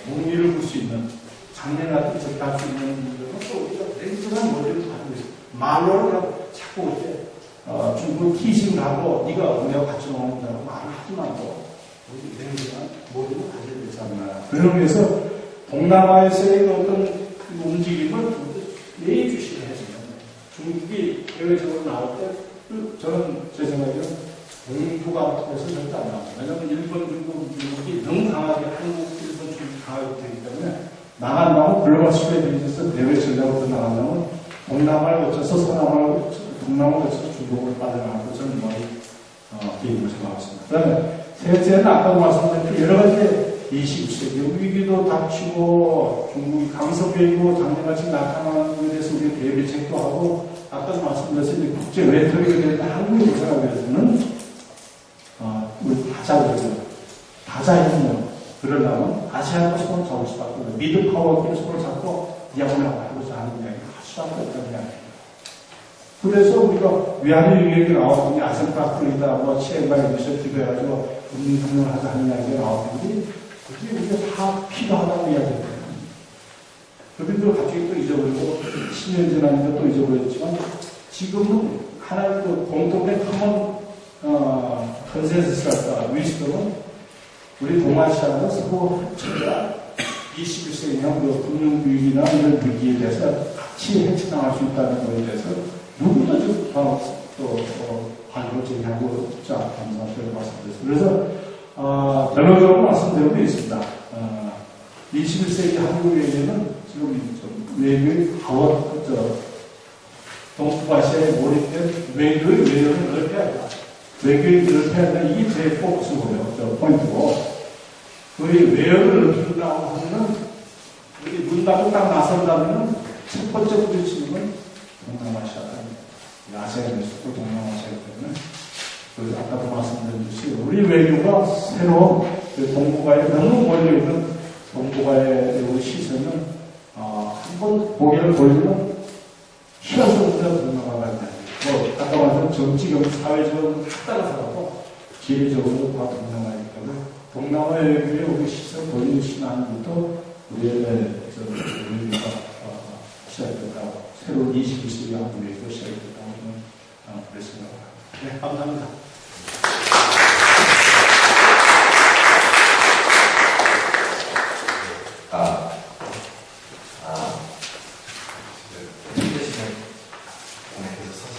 몽리를 볼 수 있는 작년 같은 저렇게 할 수 있는 분들은 또 우리가 냉정한 머리를 가지고 있어요. 말로는 자꾸 이제 중국 티싱을 하고 네가 우리가 같이 노는다고 말을 하지 말고 우리 냉정한 머리를 가져야 되지 않나. 그런 의미에서 동남아에서의 어떤 움직임을 예의주시를 해야 됩니다. 중국이 대외적으로 나올 때 저는 제 생각에는 동북아에서 절대 안 나옵니다. 왜냐하면 일본, 중국, 미국이 너무 강하게 한국, 일본, 중국 강하게 되기 때문에 나간다면 글로벌 수비에 있어서 대외 전략으로 나간다면 동남아를 거쳐서 서남아를 거쳐서 동남아를 거쳐서 중국을 빠져나가고 저는 개인으로 생각하겠습니다. 그 다음에 셋째는 아까도 말씀드린 여러 가지 21세기 위기도 닥치고 중국이 강섭해이고 작년같이 나타나는 것에 대해서 우리 대비책도 하고 아까도 말씀드렸듯이 국제 외톨이가 되는 한국의 생각에서는 우리 다자있는 그러려면 아시아하고 손을 잡을 수밖에 없어요. 미드 파워끼리 손을 잡고 야구라고 하고자 하는 이야기를 할 수밖에 없다는 이야기입니다. 그래서 우리가 위안의 유행이 나왔더니 아셈프라클이다, 치엔바이 이니셔티브 해가지고 금융을 하자 하는 이야기가 나왔더니 그게 우리가 다 필요하다고 이야기했거든요. 그들도 갑자기 또 잊어버리고 10년 지나니까 또 잊어버렸지만 지금은 하나의 공통된 커먼 컨센서스랄까 위스덤은 우리 동아시아는 서로 합쳐야 21세기형 금융위기나 이런 위기에 대해서 같이 헤쳐나갈 수 있다는 것에 대해서 누구도 좀 관심을 제기하고 있지 않다는 말씀드렸습니다. 그래서 결론적으로 말씀드리고 있습니다. 21세기 한국 외교는 지금 외교의 동북아시아에 몰입된 외교를 넓혀야 한다. 외교를 넓혀야 한다. 이게 제 포커스고요. 포인트고. 우리 외교를 넓힌다고 하면은, 우리 문 닫고 딱 나선다면은, 첫 번째 부딪히는 건 동남아시아다. 아시아에 있었고, 동남아시아이기 때문에. 아까도 말씀드렸듯이, 우리 외교가 새로 동북아에 너무 몰려있는 동북아의 우리 시선은, 한번 고개를 돌리면, 희한스럽게 동남아가 있다. 아까 말씀 정치적, 사회적으로 따라서라도 기회적으로 다 동남아이기 때문에 동남아에 우리 시선 돌리는 신앙부터 우리의 우리가 시작됐다. 새로운 21세기 한국 외교가 시작됐다. 그렇습니다. 네, 감사합니다. 힘드시면 공약해서 서서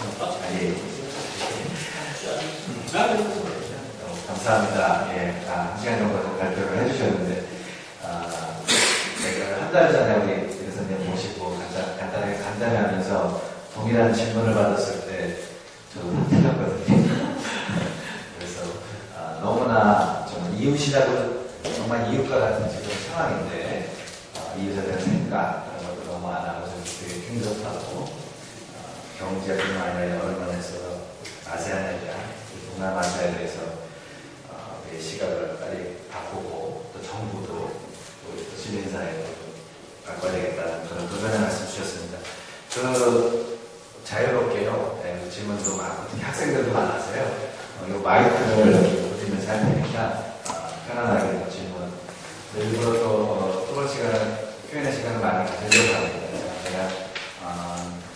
감사합니다. 예, 한 시간 정도 발표를 해주셨는데, 제가 한 달 전에 우리 교수님 모시고 간단히 하면서 동일한 질문을 받았을 때 저도 다 틀렸거든요. 그래서 너무나 좀 이웃이라고 정말 이웃과 같은 지금 상황인데 이웃에 대한 생각 이런 것도 너무 안 하고 되게 힘들었다고 경제뿐만 아니라 여러 면에서 아세안에 대한 동남아시아에 대해서 우리의 시각을 빨리 바꾸고 또 정부도 또 시민사회도 바꿔야 되겠다는 그런 도전의 말씀 주셨습니다. 자유롭게요. 네, 질문도 많고 특히 학생들도 많아서요. 이 마이크를 보시면서 할 테니까 편안하게 질문. 일부러 또 토론 시간을 Q&A 시간을 많이 가지려고 합니다. 제가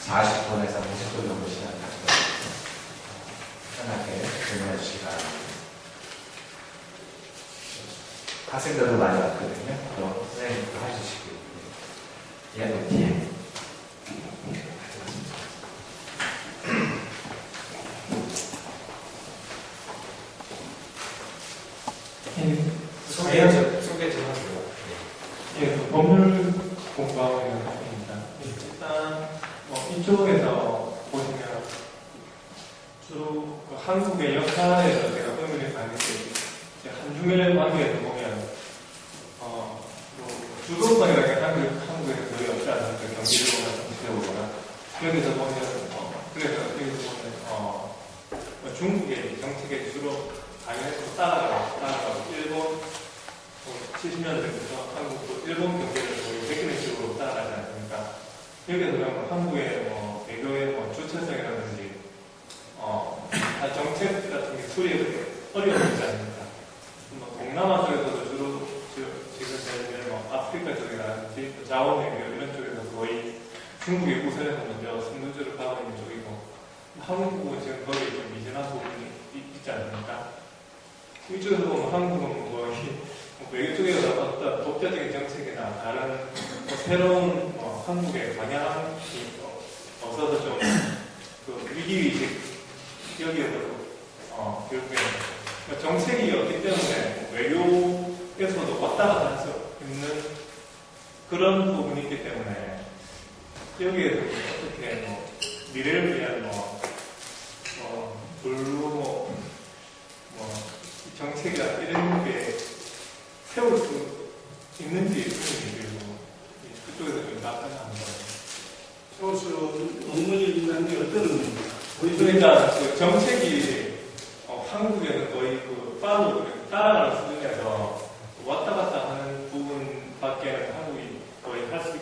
40분에서 50분 정도 시간을 가지고 편하게 질문해 주시기 바랍니다. 학생들도 많이 왔거든요. 또 선생님도 해주시고. 예, 뒤에. 소개 좀 하세요. 예, 법률 공부학입니다. 일단 이쪽에서 보시면 주로 한국의 역사에서 제가 의미를 가는 게 한중일 관계에서 보면 주도권이라는 한국에서 거의 없지 않습니까? 경기를 보거나 정치를 보거나 여기서 보면 그래서 여기서 보면 중국의 정책에 주로 당연히 따라가고 일본 70년대부터 한국도 일본 경제를 거의 백기능식으로 따라가지 않습니까? 여기서 보면 한국의 외교의 주체성이라든지 정책 같은 게 수립이 어려워지지 않습니까? 동남아 쪽에서도 주로 지금 제일 아프리카 쪽이라든지 자원 외교 이런 쪽에서 거의 중국의 우선에서 먼저 선두주를 하고 있는 쪽이고 한국은 지금 거기에 좀 미진한 부분이 있지 않습니까? 이쪽에서 보면 한국은 거의 외교 쪽에서 어떤 독자적인 정책이나 다른 새로운 한국의 방향이 없어서 좀 위기의식 여기에서도 결국에 정책이 없기 때문에 외교에서도 왔다 갔다 할 수 있는 그런 부분이 있기 때문에 여기에서 어떻게 미래를 위한 정책이나 이런 게 세울 수 있는지 그리고 그쪽에서 좀 답변합니다. 세울 수 의문이 있는 게 어떤 의문입니까? 그러니까 그 정책이 한국에는 거의 따라가는 수준에서 왔다 갔다 하는 부분밖에는 한국이 거의 할 수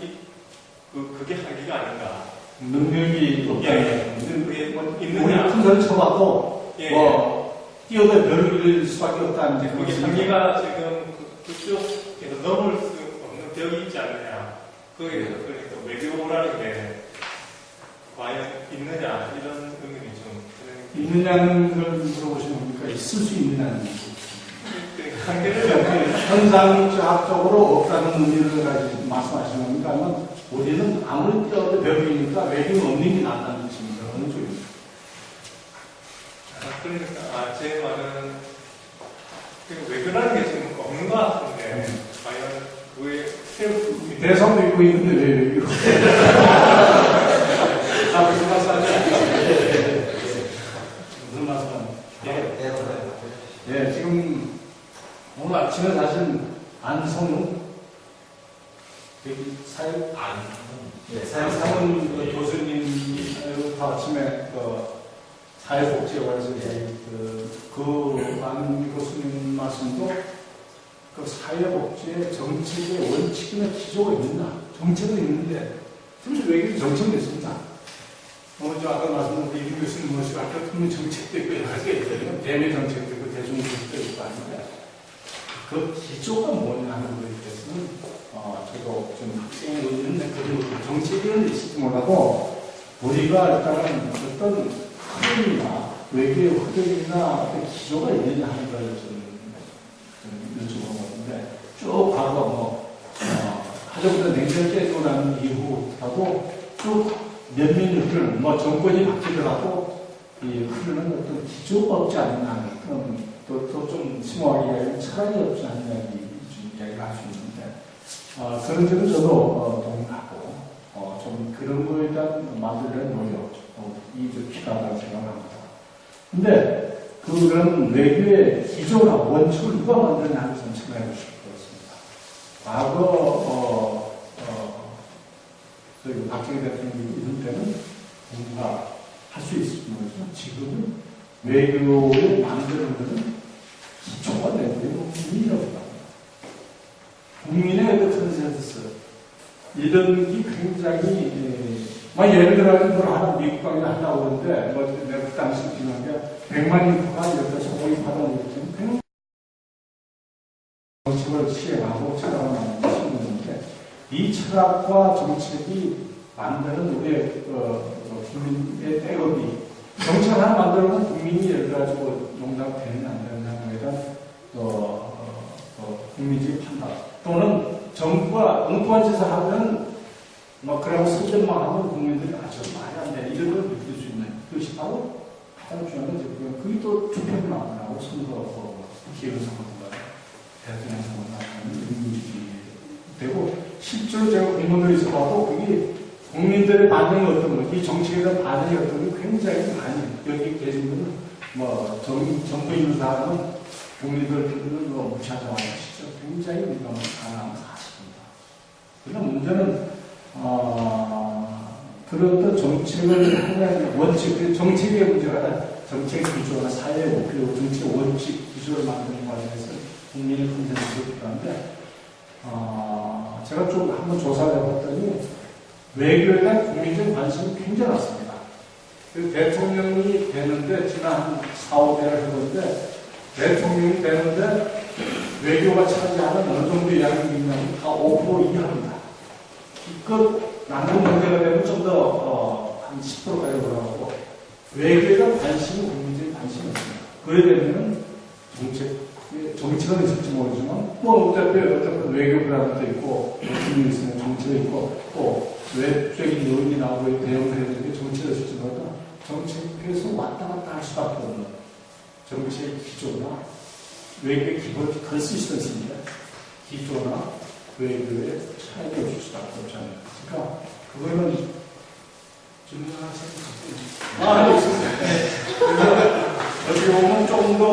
그게 한계가 아닌가. 능력이 없다는 그게 우리 있느냐? 풍선을 쳐봐도 예. 뛰어도 별일 수밖에 없다는 게 그게 한계가 지금 그쪽에서 넘을 수 없는 벽이 있지 않느냐. 거기에 대해서 그러니까 외교라는 게 과연 있느냐 이런 의문이 좀 드는. 있느냐는 걸 물어보시는 겁니까? 있을 수 있느냐는 한계를 현상학적으로 없다는 의미를 가지고 말씀하시는 겁니까? 아니면 우리는 아무리 뛰어도 벽이니까 외교가 없는 게 낫다는 뜻입니다. 어느 쪽입니까? 그러니까 제 말은 외교라는 게 지금 없는 것 같은데 과연 그에 세울 수 있는 대성도 있고 있는데 왜 외교? 무슨 말씀하시죠? 무슨 말씀하시죠? 예, 지금 오늘 아침에 사실 안성훈 사회상훈 교수님부터 아침에 사회복지관에서 안 교수님 말씀도 사회복지의 정책의 원칙이나 기조가 있나? 정책은 있는데 사실 외교도 정책은 있습니다. 아까 말씀드린 우리 임 교수님 모시고 아까 듣는 정책도 있고 여러 가지가 있잖아요. 대외 정책도 있고 대중정책도 있고 아닌데 그 기조가 뭐냐 하는 거에 대해서는 저도 좀 학생이 있는데 그 정책은 있을지 몰라도 우리가 일단은 어떤 흐름이나 외교의 흐름이나 어떤 기조가 있느냐 하는 걸 좀 여쭤보는 건데 쭉 과거 가족부터 냉전 깨지고 난 이후하고 쭉 몇몇이 흐르는 정권이 바뀌더라도 이 흐르는 어떤 기조가 없지 않느냐 또좀 심오하게 이야기하면 철학이 없지 않느냐 좀 이야기를 할 수 있는데 그런 점은 저도 동의하고 좀 그런 거에 대한 만들려는 노력 이좀 필요하다고 생각합니다. 근데 그런 외교의 기조나 원칙을 누가 만드느냐 하는 것은 생각해 보실 것 같습니다. 과거 저희 박정희 대통령이 이런 때는 뭔가 할 수 있었던 거죠. 지금은 외교를 만드는 것은 기초가 내부의 국민이라고 합니다. 국민의 그 컨센서스 이런 게 굉장히 예를 들어 하나 미국 강의 한다고 그러는데 내가 그 당시 기억한 게 100만 인구가 이렇게 오입하다는 것은 정책을 시행하고 철학을 만드는 것인데 이 철학과 정책이 만드는 우리의 국민의 백업이 정책 하나 만들면 국민이 예를 들어가지고 용납되는 안 되는 거에 대한 국민적인 판단 또는 정부가 엉뚱한 짓을 하면 그러고 선전만 하면 국민들이 말이 안 돼. 이런 걸 느낄 수 있는 그것이 바로 가장 중요한 것이고요. 그게 또 투표를 나오고 선거, 기회를 선거가 대통령 선거가 나오는 인물이 되고 실제로 제가 공무원들이 있어봐도 그게 국민들의 반응이 어떤 거, 이 정책에 대한 반응이 어떤 게 굉장히 많이 여기 계신 분은 정부 인사는 국민들을 무시하지 않으시죠. 굉장히 민감한 사실입니다. 그러나 문제는 그런 어떤 정책을 하는 원칙, 정책의 문제가 아니라 정책 기조나 사회 목표, 정책 원칙 기조를 만드는 과정에서 국민의 컨센서스가 필요한데, 제가 좀 한번 조사를 해봤더니 외교에 대한 국민적 관심이 굉장히 많습니다. 대통령이 되는데, 지난 한 4, 5대를 해보는데, 대통령이 되는데 외교가 차지하는 어느 정도 양이 있냐면 다 5% 이하입니다. 이것 난국 문제가 되면 좀 더 한 10%까지 올라가고 외교에 대한 관심이 국민적인 관심이 없습니다. 그래 되면 정책은 있을지 모르지만 어차피 외교 불안도 있고 국민이 있으면 정책도 있고 또 외적인 요인이 나오고 대응을 해야 되는 게 정책이 있을지 몰라도 정책에서 왔다 갔다 할 수밖에 없는 정책의 기조나 외교의 기본을 걸 수 있었습니다. 기조나 외교의 차이가 없을 수밖에 없잖아요. 그러니까 그거는 질문하시는 있습니다. 어떻게 보면 좀 더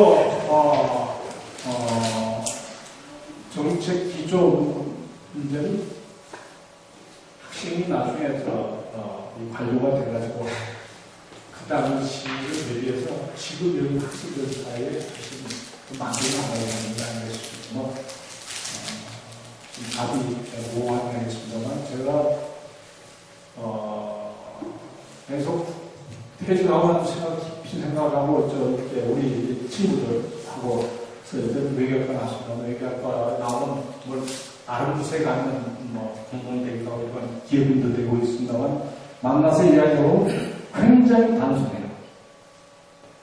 정책 기조 문제는 학생이 나중에 관료가 돼가지고 그 당시를 대비해서 지금 여기 학생들 사이에 만들어 나가야 되는 게 아니겠습니까? 답이 모호한 게 아니겠습니다만 제가 계속 퇴직하고 나서 깊이 생각하고 이렇게 우리 친구들하고 외교학과 나왔습니다. 외교학과 나오면 다른 곳에 가는 공무원이 되기도 하고 기업인도 되고 있습니다만 만나서 이야기하면 굉장히 단순해요.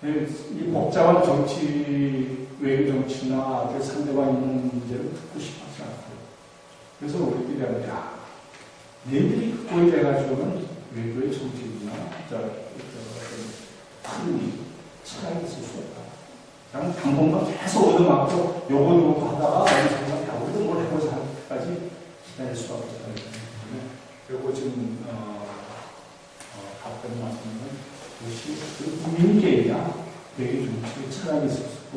이 복잡한 정치, 외교 정치나 상대방 있는 문제를 듣고 싶지 않고요. 그래서 우리끼리 하면 너희들이 그거에 돼가지고는 외교의 정책이나 큰 차이가 있을 수 없다. 그냥 당분간 계속 얻어맞고 요거 하다가 어느 순간 우리도 뭘 해보자 하기까지 기다릴 수밖에 없다. 그리고 지금 답변 말씀은 그것이 국민이 계야 외교 정책의 철학이 있을 수 있고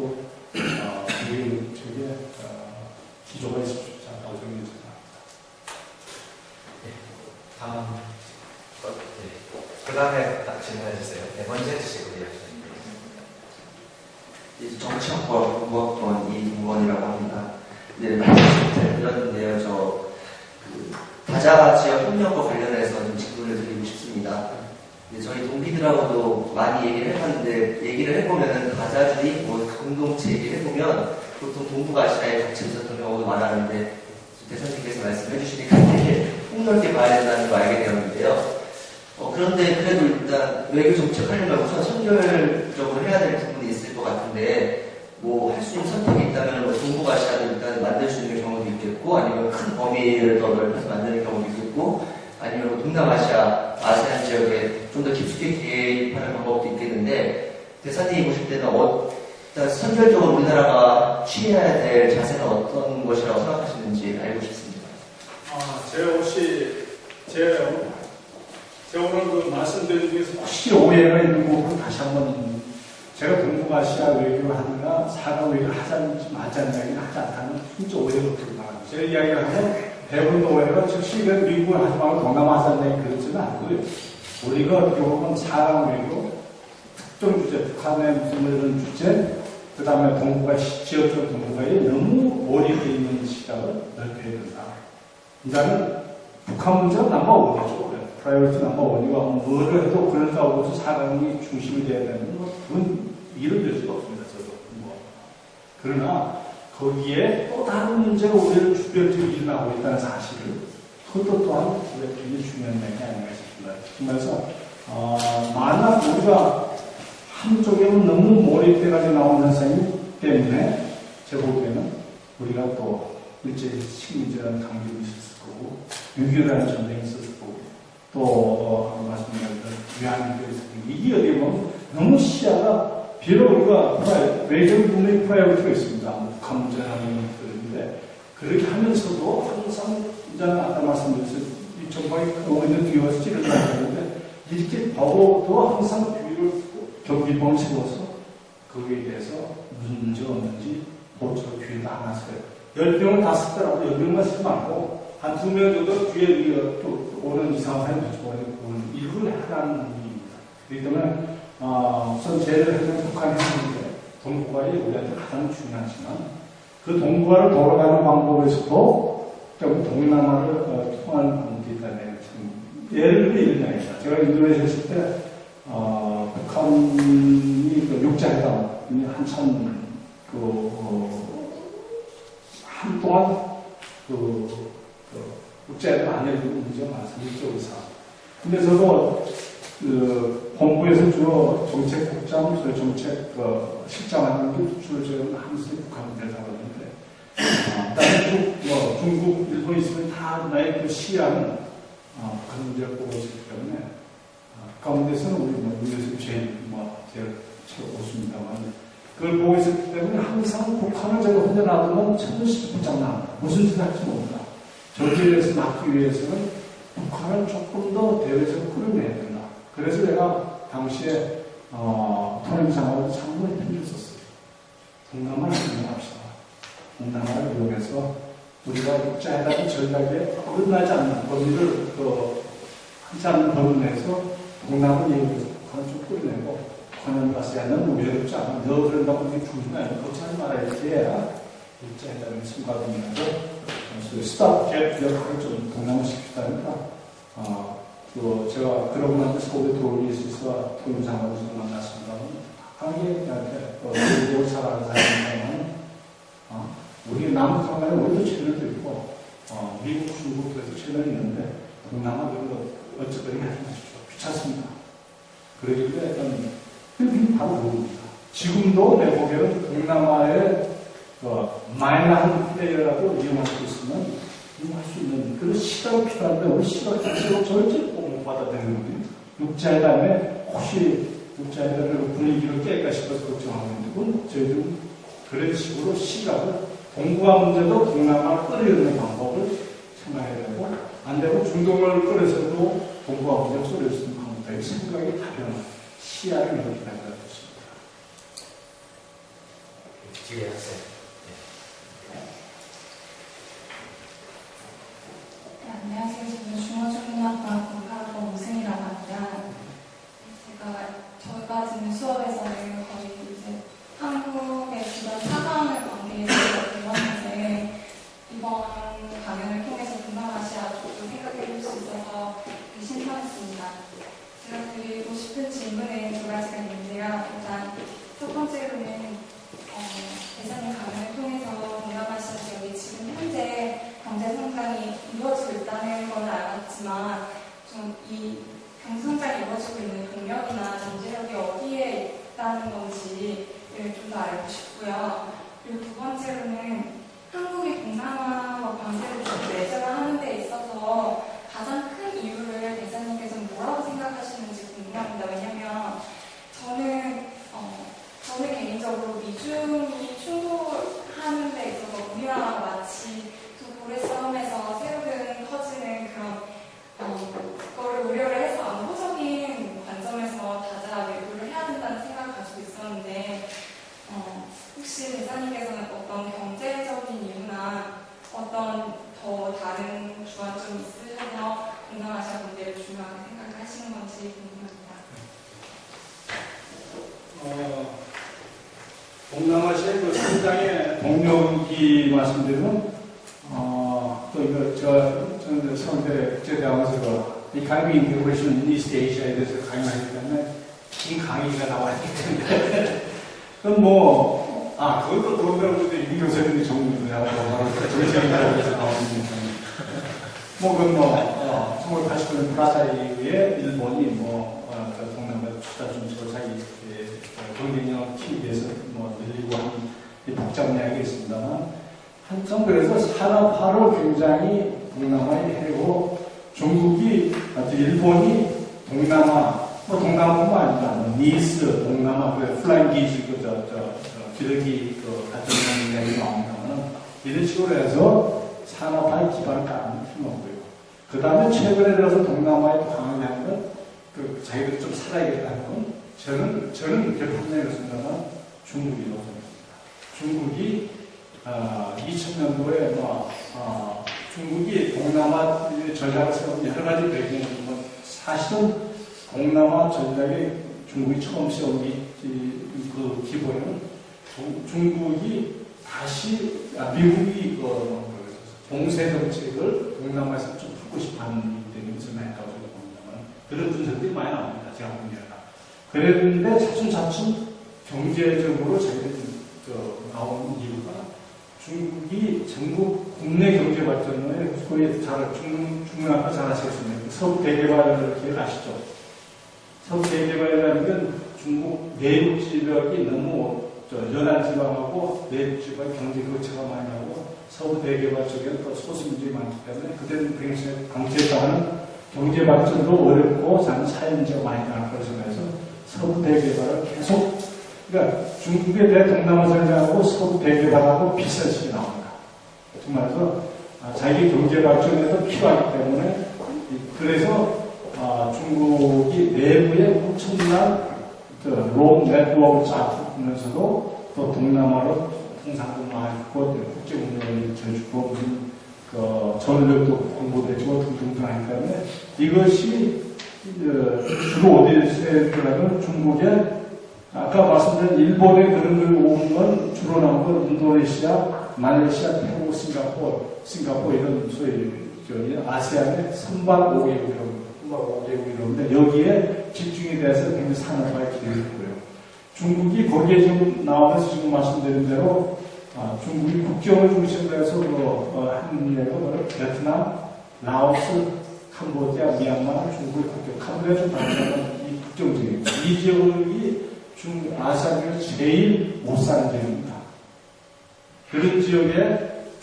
외교 정책의 기조가 있을 수 있다고 생각합니다. 다음 그 다음에 딱 질문해 주세요. 네, 먼저 해주시고 정치학과 공부학번 이동원이라고 합니다. 네, 잘 들었는데요. 다자 지역 협력과 관련해서 좀 질문을 드리고 싶습니다. 저희 동기들하고도 많이 얘기를 해봤는데, 얘기를 해보면 다자주의, 공동체 얘기를 해보면 보통 동북 아시아에 같이 있었던 경우도 많았는데, 대선생님께서 말씀해 주시니까 되게 폭넓게 봐야 된다는 걸 알게 되었는데요. 그런데 그래도 일단 외교 정책 하려면 우선 선결적으로 해야 될 부분이 있을 것 같은데 뭐 할 수 있는 선택이 있다면 뭐 동북아시아를 일단 만들 수 있는 경우도 있겠고 아니면 큰 범위를 더 넓혀서 만드는 경우도 있겠고 아니면 뭐 동남아시아, 아세안 지역에 좀 더 깊숙이 개입하는 방법도 있겠는데 대사님이 보실 때는 일단 선결적으로 우리나라가 취해야 될 자세는 어떤 것이라고 생각하시는지 알고 싶습니다. 제가 오늘 그 말씀드린 중에서 혹시 오해가 있는 부분 다시 한번 제가 동북아시아 외교를 하느라 사가 외교를 하자는 맞자는 이야기는 하지 않다는 진짜 오해가 없습니다. 제가 이야기를 하면 대부분 오해가 즉시 미국을 하지 말고 동남아 하자는 얘기 그렇지는 않고요. 우리가 어떻게 보면 사가 외교, 특정 주제, 북한의 무슨 이런 주제, 그 다음에 동북아, 지역적 동북아에 너무 몰입되어 있는 시각을 넓혀야 된다. 이제는 북한 문제가 넘버원이죠. 프라이어티 넘버원이고 뭐를 해도 그런 가운데서 사강이 중심이 돼야 되는 건 그건 이루어질 수가 없습니다. 저도 그러나 거기에 또 다른 문제가 우리를 주변적으로 일어나고 있다는 사실을 그것도 또한 우리가 굉장히 중요한 얘기 아닌가 싶습니다. 그래서 만약 우리가 한쪽에는 너무 몰입돼가지고 나오는 현상이기 때문에 제가 보기에는 우리가 또 일제히 식민지라는 강국이 있었을 거고 6.25라는 전쟁이 있었을 거고 또 말씀드린 위안도 있었을 거고 이게 어디 보면 너무 시야가 비록 우리가 외교 분명히 프라이어티가 있습니다. 북한 문제라는 것들인데 그렇게 하면서도 항상 이제는 아까 말씀드렸듯이 이 정부의 어느 뒤에서 찌르려고 하는데 이렇게 보고도 항상 경비범을 세워서 거기에 대해서 무슨 문제가 없는지 보초로 귀에 담았어요. 10명을 다 쓰더라도 10명만 쓰지 말고 한 2명 정도 뒤에 또 오는 이상한 사람이 가지고 일부를 하라는 의미입니다. 그렇기 때문에 우선 제일 핵은 북한이 하는데 동북아이 우리한테 가장 중요하지만 그 동북아를 돌아가는 방법에서도 좀 동남아를 통하는 방법이 있다는 예를 들면 이런 이야기입니다. 제가 인도네시아 있을 때 북한이 그 육자회담이 한참 한동안 육자회담 안 해주고 문제가 많습니다. 이쪽에서. 근데 저도 본부에서 주로 정책국장, 정책 실장하는 게 주로 저는 하면서 북한 문제를 다뤘는데 다른 중국, 일본 있으면 다 나의 그 시야는 북한 문제를 보고 있기 때문에 가운데서는 우리에서 제일 좋습니다만 그걸 보고 있었기 때문에 항상 북한을 제가 혼자 놔두면 천천히 붙잡나 무슨 짓을 할지 모른다. 저지에서 막기 위해서는 북한을 조금 더 대외적으로 끌어내야 된다. 그래서 내가 당시에 통일상하고 상무에 편지를 썼어요. 동남아를 이용합시다. 동남아를 이용해서 우리가 육자회담이 전략에 끝나지 않는 범위를 하지 않는 범위 내에서 동남아를 이용해서 북한을 좀 끌어내고 북한을 가서 야 너는 외롭지 않아. 너 그런다고 이게 죽는 거 아니야. 걱정하지 말아야지 해야 육자회담의 승과금이라서 스탑 역할을 좀 동남아시키다 하니까 제가 그러고 나서 서울에 들어올 수 있어 통일상하고서 만났습니다. 한국인한테 외국을 살아가는 사람은 우리 남북 관계에 우리도 채널도 있고 미국, 중국도 해서 채널이 있는데 동남아 그런 거 어쩌더니 하지 마십시오. 귀찮습니다. 그러길래 일단 바로 모릅니다. 지금도 내 보기에는 동남아의 마이너한 플레이어라도 이용할 수 있으면 이용할 수 있는 그런 시각이 필요한데 우리 시각 자체로 절대 못 받아들이는 거예요. 육자회담에 혹시 육자회담의 분위기를 깰까 싶어서 걱정하고 있는데 그건 저희들은 그런 식으로 시각을 동북아 문제도 동남아를 끌어내는 방법을 생각해야 되고 안 되고 중동을 끌어서도 동북아 문제를 끌어낼 수 있는 방법이 생각이 다변한 시야를 이렇게 가져야 됐습니다. 뒤에 학생. 안녕하세요. 저는 중앙초등학과 공학번 우승이라고 합니다. 저희가 지금 수업에서는 거의 이제 한국의 주변 사강을 관계해서 배웠는데 이번 강연을 통해서 동남아시아 쪽도 생각해 볼 수 있어서 되게 신선했습니다. 제가 드리고 싶은 질문은 두 가지가 있는데요. 일단 첫 번째로는 대사님 미리 말씀드리면, 또 이거, 저는 서울대 국제대학원에서 이카노미 인테그레이션 이스트 에이시아에 대해서 강의하기 때문에 긴 강의가 나와야 되기 때문에. 그럼 뭐, 그것도 그런다고 임 교수님이 전문이라고 바로 정치학이라고 해서 나오는 거예요. 뭐, 그건 1989년 프라하에 일본이 동남아 투자 중심으로 자기 경쟁력을 키우기 위해서 늘리고 하는 복잡한 이야기가 있습니다만, 한참 그래서 산업화로 굉장히 동남아의 해고, 중국이, 일본이 동남아, 동남아뿐만 아니라, 니스, 동남아, 플라잉 기지, 기러기, 발전하는 이야기 나옵니다만, 이런 식으로 해서 산업화의 기반을 깔는 힘없고요. 그 다음에 최근에 들어서 동남아에 강하게 하는 건, 자기들 좀 살아야겠다는 건, 저는 이렇게 판단했습니다만, 중국이라고 생각합니다. 중국이, 2000년도에 중국이 동남아 전략을 세운 여러 가지 배경이 있지만, 사실은 동남아 전략에 중국이 처음 세운 그 기본은 중국이 다시, 미국이 봉쇄 정책을 동남아에서 좀 하고 싶어 하는 이유 때문에 했다고 생각합니다만, 그런 분석들이 많이 나옵니다. 제가 보니까. 그랬는데 차츰차츰 경제적으로 자기들이 나오는 이유가 중국이 전국 국내 경제 발전에 소위 중국아까 잘 아시겠습니다. 서부 대개발 기획 아시죠? 서부 대개발이라는 건 중국 내륙 지역이 너무 연안 지방하고 내륙 지방 경제 거체가 많이 나고 서부 대개발 쪽에는 또 소수민족이 많기 때문에 그때는 굉장히 강조했다는 경제 발전도 어렵고 사회 문제가 많이 나올 것이라 해서 서부 대개발을 계속, 그러니까 중국에 대한 동남아 전략하고 서부 대개발하고 비슷하게 나옵니다. 정말 그래서 자기 경제 발전에도 필요하기 때문에, 그래서 중국이 내부에 엄청난 롱 네트워크를 쌓으면서도 또 동남아로 통상도 많고 국제 운영을 해주고 전력도 공부되고 등등등 하기 때문에 이것이 주로 어디에 들어가면 중국에 아까 말씀드린 일본에 그런 걸 오는 건 주로 나온 건 인도네시아, 말레이시아, 태국, 싱가포르 이런 소위 아세안의 선박 5개국이라는데 여기에 집중이 돼서 굉장히 산업화에 기대를 했고요. 중국이 거기에 지금 나오면서 지금 말씀드린 대로 중국이 국경을 중심으로 해서 한미하고 베트남, 라오스, 캄보디아, 미얀마, 중국의 국경, 캄보디아 좀 다르지만 이 국경 지역입니다. 이 지역이 아시아 중에서 제일 못 사는 지역입니다. 그런 지역에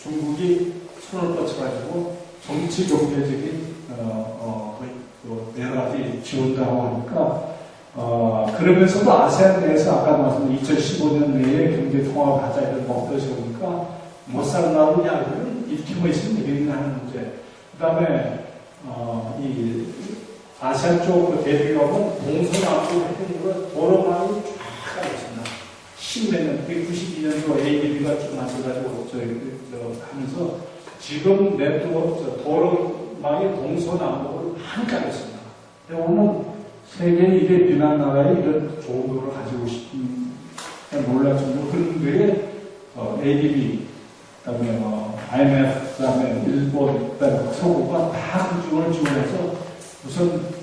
중국이 손을 뻗쳐가지고 정치 경제적인 여러 가지 지원도 하고 하니까 그러면서도 아세안 내에서 아까 말씀드린 2015년 내에 경제 통합을 하자 이런 목표를 세우니까 못 살아나오는 이야기는 이렇게만 있으면 되겠나 하는 문제. 그 다음에 이 아시안 쪽 대비하고 동서남북 해경으로 도로망이 쫙 깔렸습니다. 10몇 년, 1992년도 ADB가 쭉 만들어가지고 하면서 지금 도로망이 동서남북을 많이 깔렸습니다. 오늘 세계에 이게 비난 나라에 이런 좋은 도로를 가지고 싶은 몰랐 정도 그런 데에 ADB, 그 다음에 IMF, 그 다음에 일본, 그 다음에 서구가 다 군중을 지원해서 우선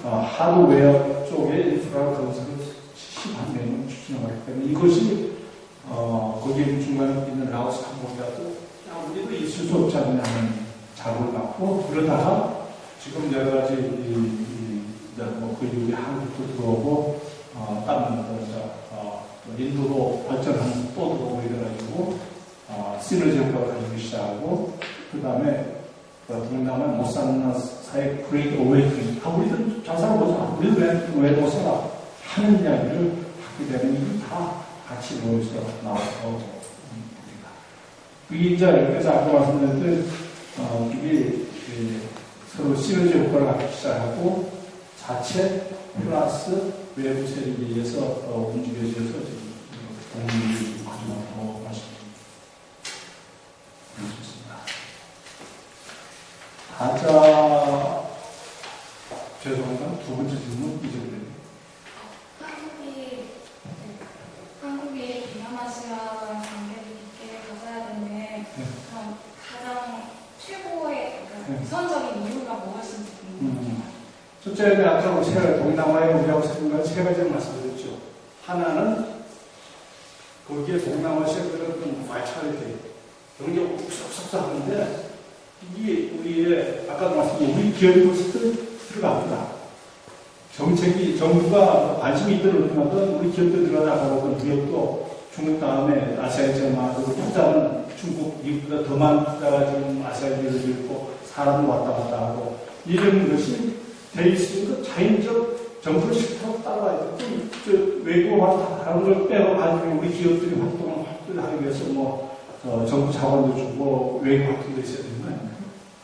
하드웨어 쪽에 인프라 건설을 70만 명을 추진하기 때문에 이것이 거기에 중간에 있는 라오스 캄보디아도 우리도 있을 수 없지 않느냐 하는 자극을 받고 그러다가 지금 여러 가지 그 이후에 한국도 들어오고 다른 인도도 발전하면서 또 들어오고 이래가지고 시너지 효과를 가지기 시작하고 그 다음에 동남아 못 사는 사회 그레이트 어웨이크닝 우리들 잘 살아보자 우리들 왜 못 살아 하는 이야기를 하게 되면 이게 다 같이 모여서 나와서 그게 이제 여기서 아까 말씀드렸듯 이게 서로 시너지 효과를 갖기 시작하고 자체 플러스 외부 세력에 의해서 움직여져서 지금 동물이 가져가고 말씀드립니다. 가자 죄송합니다. 두 번째 질문 잊어버렸네요. 한국이 동남아시아랑 관계를 깊게 가져야 되는데 그럼 우선적인 이유가 무엇인지 궁금해요. 첫째는 아까 제가 동남아에 우리하고 생각한 세 가지를 말씀드렸죠. 하나는 거기에 동남아시아 그런 바이탈리티, 경제가 쑥쑥 하는데 이게 우리의 아까도 말씀드린 우리 기업이 벌써 들어갑니다. 정책이 정부가 관심이 있든 없든 우리 기업도 들어가고 기업도 중국 다음에 아시아에 제일 많고 투자는 중국, 미국보다 더 많은 투자가 지금 아시아에 이루어져 있고 사람도 왔다 갔다 하고 이런 것이 돼 있으니까 자연적 정부를 실타고 따라와야 돼. 외국어 다른 걸 빼고가지고 우리 기업들이 활동을 하기 위해서 정부 자본도 주고 외국 활동도 있어야 되는 거 아닙니까?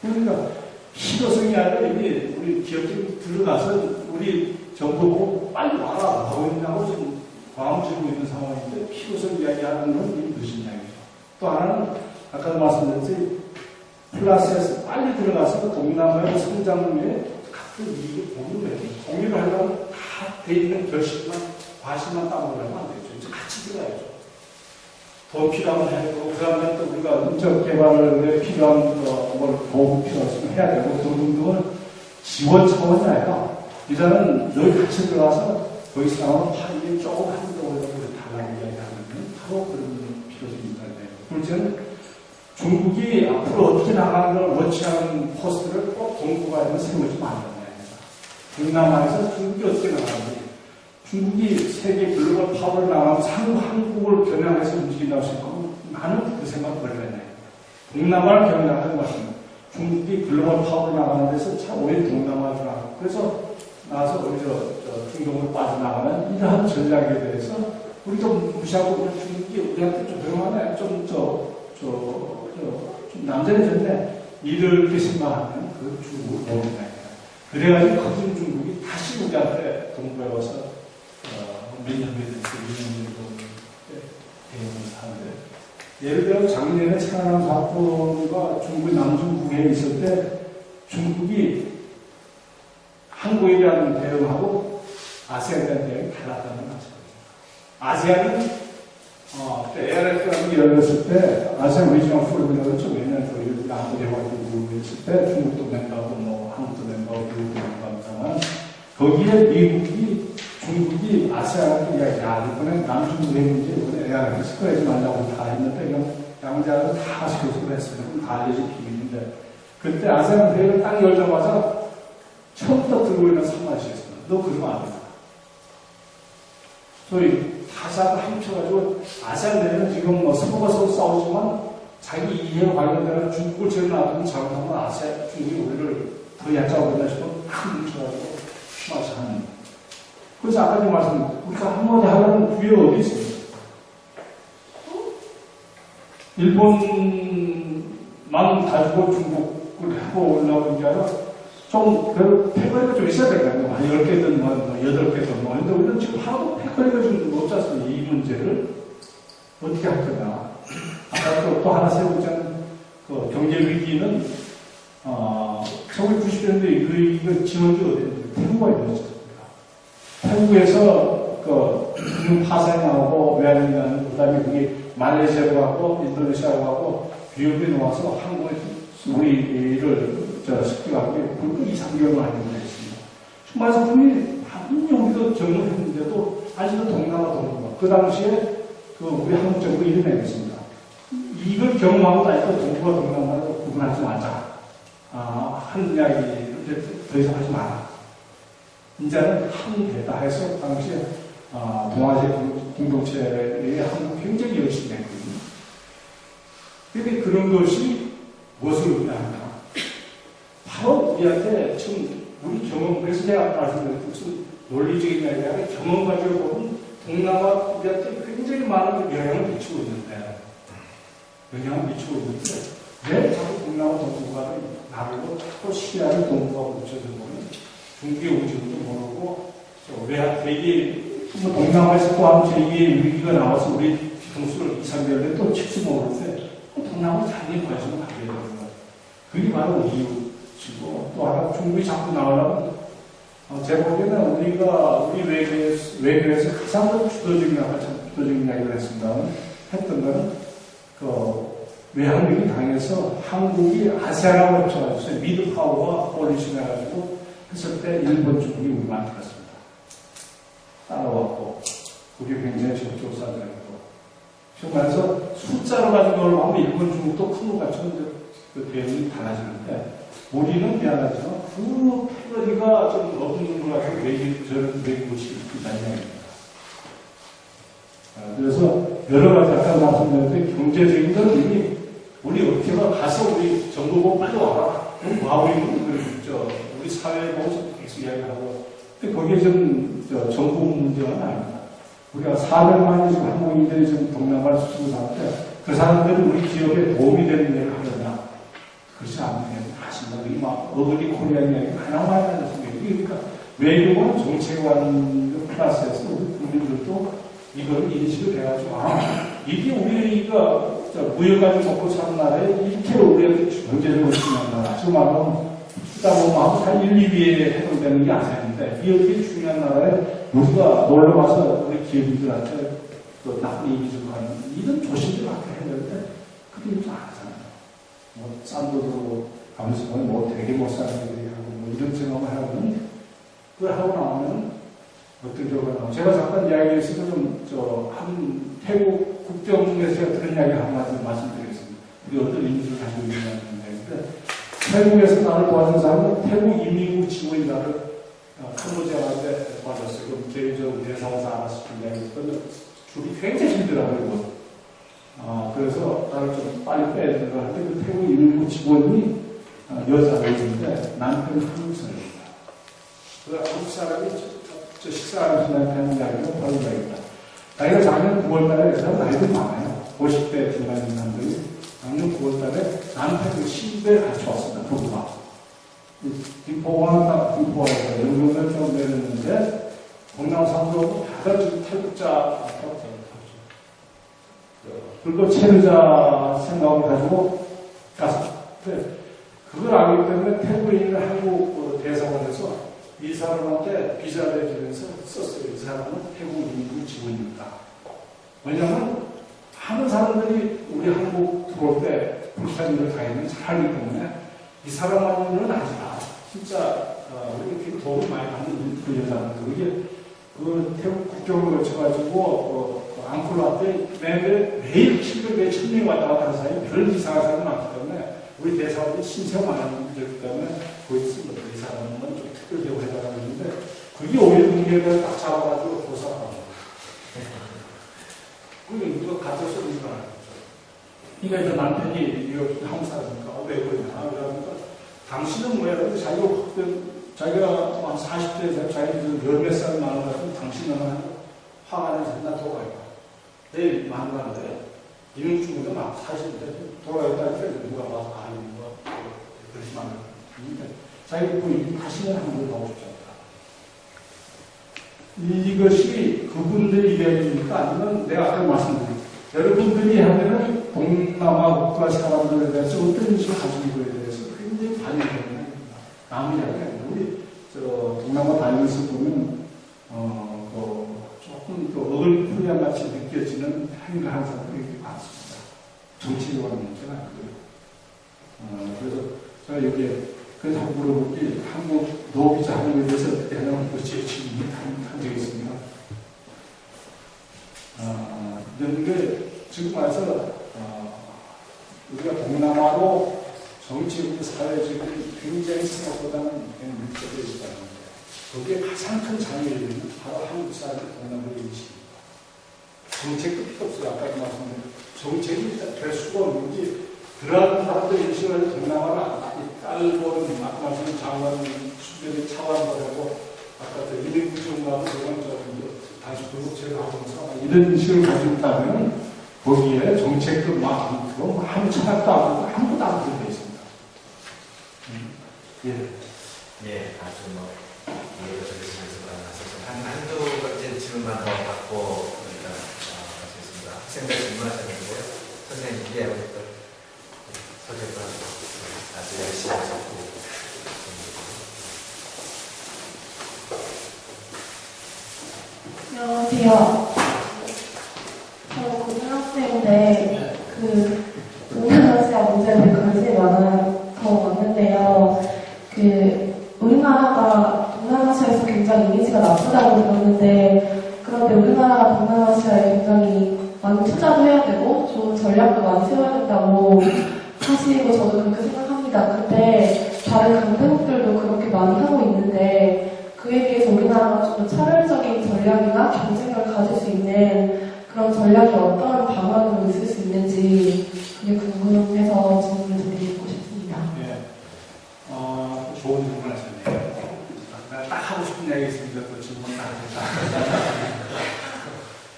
그러니까 필요성이 아니라 이게 우리 기업들이 들어가서 우리 정부고 빨리 와라 하고 있냐고 지금 과음 지르고 있는 상황인데 필요성 이야기하는 건 이미 늦은 이야기죠. 또 하나는 아까도 말씀드렸지 플러스에서 빨리 들어가서 동남아의 성장에 같은 이익을 공유를 하려면 다 돼 있는 결실만 과실만 따먹으려면 안 되죠. 이제 같이 들어가야죠. 더 필요하면 해야 되고 그 다음에 또 우리가 인적 개발에 필요한 도움 필요했으면 해야 되고 그런 부분은 지원 차원이 아니라 일단은 여기 같이 들어가서 거기서 나오는 파이를 조금 한쪽으로 달라고 이야기하는 바로 그런 필요성이 있다는 거예요. 둘째는 중국이 앞으로 어떻게 나가는 걸 원치하는 포스트를 꼭 동북아에 세우지 말라는 거예요. 동남아에서 중국이 어떻게 나가는지 중국이 세계 글로벌 파워를 나가면서 한국을 겨냥해서 움직인다고 생각하면 나는 그 생각 버리겠네. 동남아를 겨냥하는 것입니다. 중국이 글로벌 파워를 나가는 데서 참 오히려 동남아를 나가고 그래서 나와서 우리 중동으로 빠져나가는 이러한 전략에 대해서 우리도 무시하고 그냥 중국이 우리한테 좀 조용하네. 좀 남자해졌네. 이렇게 생각하면 그 중국을 모른다. 그래가지고 커진 중국이 다시 우리한테 동부에 와서 몇 년 정도 대응을 하는데 예를 들어 작년에 천안함 사건과 중국 남중국해에 있을 때 중국이 한국에 대한 대응하고 아세안에 대한 대응이 달랐다는 걸 아시거든요. 아세안은 ARF라는 게 열렸을 때 아세안 리지널 포럼이라고 했죠. 매년 저희 안보대화기구 했을 때 중국도 멤버고 한국도 멤버고 미국도 멤버입니다만 거기에 미국이 중국이 아시아한테 이번에 남중국해 문제 이번에 ARF 시끄러지 말라고 다 했는데 이건 양자를 다 시켜서 했어요. 다 알려진 비밀인데 그때 아세안 회의를 딱 열자마자 처음부터 들고 있는 상마시였습니다. 너 그러면 안 된다. 소위 타사가 합쳐가지고 아세안 내에는 지금 서로가 서로 싸우지만 자기 이해와 관련된 중국을 제일 놔두면 잘못하면 아세안 중국이 우리를 더 얕잡아 버린다 싶으면 큰 뭉쳐가지고 마시 하는 거예요. 그래서 아까 말씀드렸죠. 우리가 한마디 하려면 기회가 어디 있습니까? 일본만 가지고 중국을 하고 올라오는 게 아니라 좀, 패거리가 좀 있어야 될까요? 10개든 8개든 근데 우리는 지금 하나도 패거리가 좀 없지 않습니까? 이 문제를 어떻게 할 거냐. 아까 또 하나 세우자는 경제 위기는, 1990년대 이거 지원이 어디였는데 태국가 있었습니다. 태국에서 금융 파산이 나오고 외환이 나는 그 다음에 그게 말레이시아로 가고 인도네시아로 가고 비용이 나와서 한국에 우리를 습격하고 불과 2~3개월만 하는 했습니다. 정말서 우리 우리도 정리했는데도 아직도 동남아 그 당시에 우리 한국 정부 이름이 있습니다. 이걸 경험하고 나니까 동북아 동남아를 구분하지 말자. 하는 이야기를 더 이상 하지 마라. 이제는 한계다 해서 당시에 동아시아 공동체의 한국 굉장히 열심히 했거든요. 그런데 그런 것이 무엇을 의미하는가? 바로 우리한테 지금 우리 경험, 그래서 제가 말씀드린 무슨 논리적인 이야기 아니라 경험 가지고 보면 동남아 우리한테 굉장히 많은 영향을 미치고 있는데 왜 자꾸 동남아 동북아를 나르고 또 시야를 동북아로 붙여서 보면 중국의 움직임도 모르고 되게 동남아에서 또 한 제2의 위기가 나와서 우리 뒤통수를 2~3개월에 또 칠수 모르는데 동남아 당연히 관심을 갖게 되는 거예요. 그게 바로 이유시고 또 하나 중국이 자꾸 나오려면 제 보기에는 우리 외교에서 가장 주도적인 이야기를 했습니다. 했던 거는 외환위기 당해서 한국이 아세안하고 합쳐가지고 미드 파워와 콜리션 해가지고 했을 때 일본, 중국이 우리한테 갔습니다. 따라왔고 그게 굉장히 적조사들이고 지금 말해서 숫자로 가지고 하면 일본, 중국도 큰 것 같지만 그 대응이 달라지는데 우리는 미안하지만 그 패러디가 좀 없는 것 같아요. 저런 외국이 있다는 이야기입니다. 그래서 여러 가지 아까 말씀드렸는데 경제적인 건 이미 우리 어떻게나 가서 우리 정부 보고 빨리 와라. 와 우리는 우리 사회 보고 계속 이야기하고 근데 거기에 좀 정부 문제는 아닙니다. 우리가 400만이 지금 한국인들이 지금 동남아를 수출을 하는데 그 사람들이 우리 기업에 도움이 되는 일을 하느냐 그렇지 않는 게 하신다. 이게 막 어글리 코리안 이야기 하나만 하는 소리예요. 그러니까 외교관 정책관 클래스에서 우리 국민들도 이걸 인식을 해가지고 이게 우리가 무역가지고 먹고 사는 나라에 이렇게 우리한테 경제적으로 중요한 나라. 지금 말하면 수다 보면 한 1, 2위에 해당되는 게 아세안인데 이렇게 중요한 나라에 우리가 놀러가서 우리 기업인들한테 또 나쁜 이미지를 하는 이런 조심들 갖게 해야 되는데 그게 요즘 안 하잖아요. 뭐 싼 돈으로 가면서 뭐 되게 못 사는 애들이 하고 뭐 이런 생각을 하면 그걸 하고 나오면 어떤 결과가 나오고 제가 잠깐 이야기했을 한 태국 국정에서 그런 이야기 한마디 말씀드리겠습니다. 우리 어떤 이미지를 가지고 있냐는 얘기인데 태국에서 나를 도와준 사람은 태국 이민국 직원이 나를 캄보디아한테 도와줬어요. 그럼 개인적으로 대사원사 알았을 텐데 줄이 굉장히 힘들어요. 그래서 나를 좀 빨리 빼야 된다고 하는데 그 태국 이민국 직원이 여자분인데 남편이 한국 사람입니다. 그 한국 사람이 저 식사하면서 나한테 하는 이야기가 바로 이야기입니다. 자기가 작년 9월달에 그 사람 나이도 많아요. 50대 중반인 사람들이 작년 9월달에 남편이 신배에 같이 왔습니다. 부부가. 김포공항 김포에서 연금을 좀 내렸는데 동남상도 다들 지금 태국자 그리고 체류자 생각을 가지고 가서 그걸 알기 때문에 태국에 있는 한국 대사관에서 이 사람한테 비자를 해주면서 썼어요. 이 사람은 태국 인구 직원입니다. 왜냐하면 많은 사람들이 우리 한국 들어올 때 불쌍한 일을 당하면 잘 알기 때문에 이 사람만은 아니라 진짜 우리 도움을 많이 받는 그 여자는 그게 그 태국 국경을 거쳐가지고 앙콜라 때 매일 700에 1000명이 왔다 갔다 하는 사이에 별 이상한 사람이 많기 때문에 우리 대사관이 신세 많은 분들 때문에 거기서 이 사람은 좀 특별대우 해달라고 했는데 그게 오히려 문제를 딱 잡아가지고 조사를 합니다. 그게 누가 가짜 소리가 아니죠. 그러니까 이제 남편이 이거 한국 사람이니까 왜 그러냐 그러니까 당신은 뭐야 자기가 한 40대에서 자기는 열몇 살 많은 것 같으면 당신은 화가 나서 나 돌아가겠다. 내일 많은 건데 이민중국도 막 40대 돌아가겠다니까 누가 와서 누가 그러지 말고 자기 부인이 다시는 한국에 가고 싶지 않다. 이것이 그분들의 이야기입니까? 아니면 내가 아까 말씀드린 여러분들이 하면은 동남아 국가 사람들에 대해서 어떤 인식을 가지고 있고에 대해서 굉장히 반영되는 남의 이야기가 아니라 우리 동남아 다니면서 보면 조금 또 어글프리한 같이 느껴지는 행동하는 사람들이 많습니다. 정치적으로 하는 문제는 아니고요. 그래서 제가 여기에 그 자꾸 물어볼 게 한국 노비자 하는 것에 대해서 어떻게 하냐면 제 질문을 한 적이 있습니다. 그런데 지금 와서 우리가 동남아로 정치적인 사회적인 굉장히 생각보다는 밀접해 있다는 데 거기에 가장 큰 장애는 바로 한국 사람의 동남아의 인식입니다. 정책도 필요 없어요. 아까 말씀드린 정책이 될 수가 없는 게 그러한 사람들의 인식을 동남아를 딸보는 말씀하신 장관 수준의 차관보다고 아까 저 이민국정과도 그런 다시 불국제를 하면서 이런 인식을 가지고 있다면 거기에 정책도 많고 아무 차악도 안 하고 아무것도 안 들어가 있습니다. 예, 아주 이해가 되시면서 한두 가지 질문만 더 받고 일단 마치겠습니다. 학생들 질문하셨는데요. 선생님, 소재가 아주 열심히 하셨고 안녕하세요. 저 고등학생인데 그 동남아 쓰다고 들었는데, 그런데 우리나라가 동남아시아에 굉장히 많은 투자도 해야 되고 좋은 전략도 많이 세워야 된다고 사실이고 저도 그렇게 생각합니다. 근데 다른 강대국들도 그렇게 많이 하고 있는데 그에 비해서 우리나라가 좀 더 차별적인 전략이나 경쟁력을 가질 수 있는 그런 전략이 어떤 방안으로 있을 수 있는지 그게 궁금해서 질문을 드리고 싶습니다. 예. 좋은 질문 하셨네요. 내가 딱 하고 싶은 얘기 있으니까 또 질문 딱 하겠다.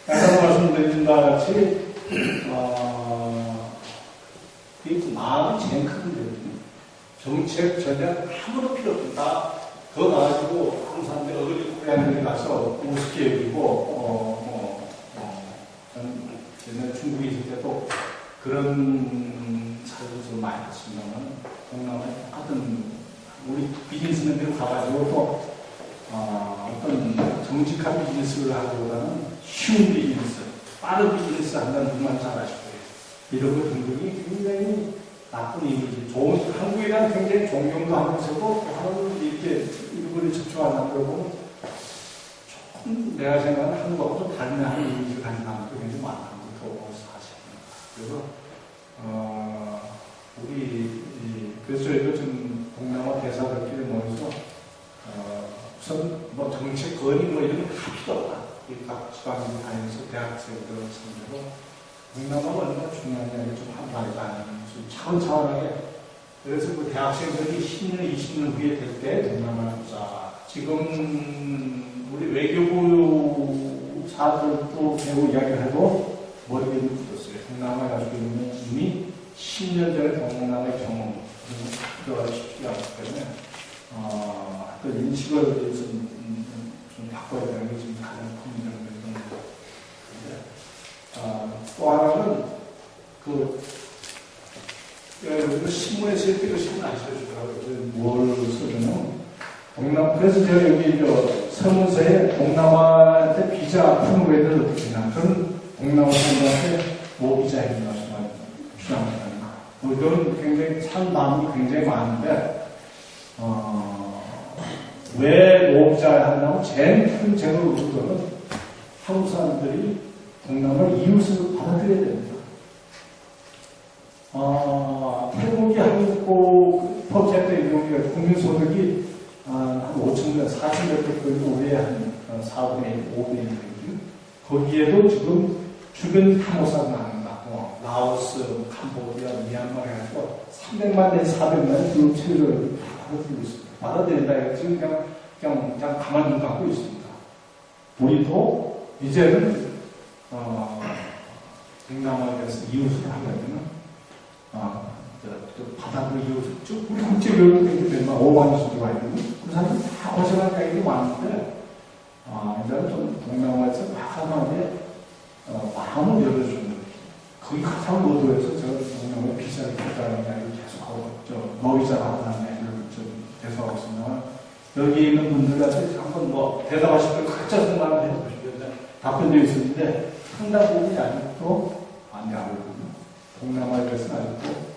아까 말씀드린 바 같이, 이 마음이 제일 큰 문제거든요. 정책, 전략 아무도 필요 없다. 그거 가지고 한국 사람들이 어디 코리안에 가서 우습게 여기고, 저는 옛날에 중국에 있을 때도 그런 사례도 좀 많이 봤습니다만, 동남아에 똑같은 우리 비즈니스맨들이 가가지고 또, 어떤 정직한 비즈니스를 하기보다는 쉬운 비즈니스, 빠른 비즈니스 한다는 분만 잘 아실 거예요. 이런 것 등등이 굉장히 나쁜 이미지, 좋은, 한국에 대한 굉장히 존경도 하면서도 하나는 이렇게 일본에 접촉한다고 그러고 조금 내가 생각하는 한국하고 좀 다른 하는 이미지를 가진 사람들이 굉장히 많다는 것도 사실입니다. 그래서 그래서 저희도 지금 동남아 대사들끼리 모여서 우선 뭐 정책 건의 뭐 이런 게 다 필요 없다. 각 지방에 다니면서 대학생들 상대로 동남아가 얼마나 중요하냐를 좀 한 말이다. 좀 차원차원하게. 그래서 그 대학생들이 10년, 20년 후에 될 때 동남아를 보자. 지금 우리 외교부 사들도 배우 이야기를 해도 머리에 굳었어요. 동남아에 가지고 있는 이미 10년 전에 동남아의 경험, 들어가기 쉽지 않기 때문에, 어떤 인식을 좀 바꿔야 되는 게 지금 가장 큰 문제인 건데, 또 하나는, 신문에 쓸 때 그 신문 안 써주더라고요. 뭘 써주면, 그래서 제가 여기 서문서에 동남아한테 비자 푸는 거에 대해서 어떻게 되냐. 저는 동남아 사람들한테 비자 해준다고 주장합니다. 이건 굉장히 참 마음이 굉장히 많은데, 왜 노비자 하냐면 제일 큰 제로 루트는 한국 사람들이 동남아를 이웃으로 받아들여야 됩니다. 태국이 한국 퍼센트 경우에 국민소득이 한 5,000명, 4,000몇 개거든요. 올해 한 4분의 1, 5분의 1이거든요. 거기에도 지금 주변 탐호사가 나옵니다. 라오스, 캄보디아, 미얀마 해가지고 300만 내지 400만 교육 체제를 받아들이고 있습니다. 받아들인다 해서 지금 그냥 가만히 눈 감고 있습니다. 우리도 이제는 동남아에 대해서 이웃을 하려면 바다도 이웃을 우리 국제교육도 굉장히 5만 원 정도 와있거든요. 그 사람들 다 고생할 가격이 많은데 이제는 좀 동남아에서 막하게 마음을 열어주는 거기 가장 의도해서 제가 동남아에 비자를 받자는 이야기를 계속하고 노비자를 하자는 이야기를 좀 계속하고 있습니다. 여기 있는 분들한테 한번 대답하실 걸 각자 생각을 해보시면 답변되어 있었는데 상당 부분이 아직도 안 나오거든요. 동남아에 대해서는 아직도.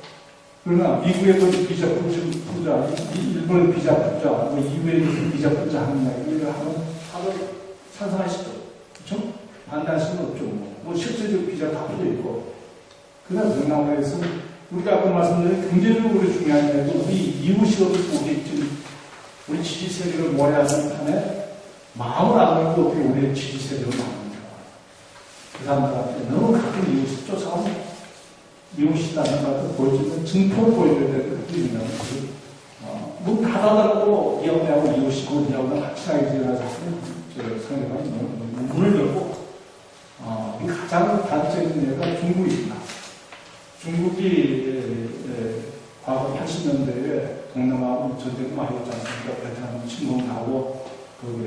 그러나 미국에도 비자 풀자, 일본의 비자 풀자, 뭐 이후에 비자 풀자 하는 이야기를 하면 다들 찬성하시죠. 그렇죠? 반대할 수는 없죠. 뭐 실질적으로 비자 다 풀려 있고. 그러나 동남아에서 우리가 아까 말씀드린 경제적으로 중요한 게 우리 이웃이 어떻게 우리 지지 세력을 모아야하는 판에 마음을 안 갖고 어떻게 우리의 지지 세력을 만드는가. 그 사람들한테 너무 가끔 이웃을 쫓아가면 이웃이라는 것을 보여주면 증표를 보여줘야 되는 거거든요. 문 닫아달라고 이웃하고 이웃이고 이웃하고 같이 하게 되어서 상대방이 문을 열고 가장 단적인 예가 중국입니다. 중국이 과거 80년대에 동남아 전쟁도 많이 했지 않습니까? 베트남 침공하고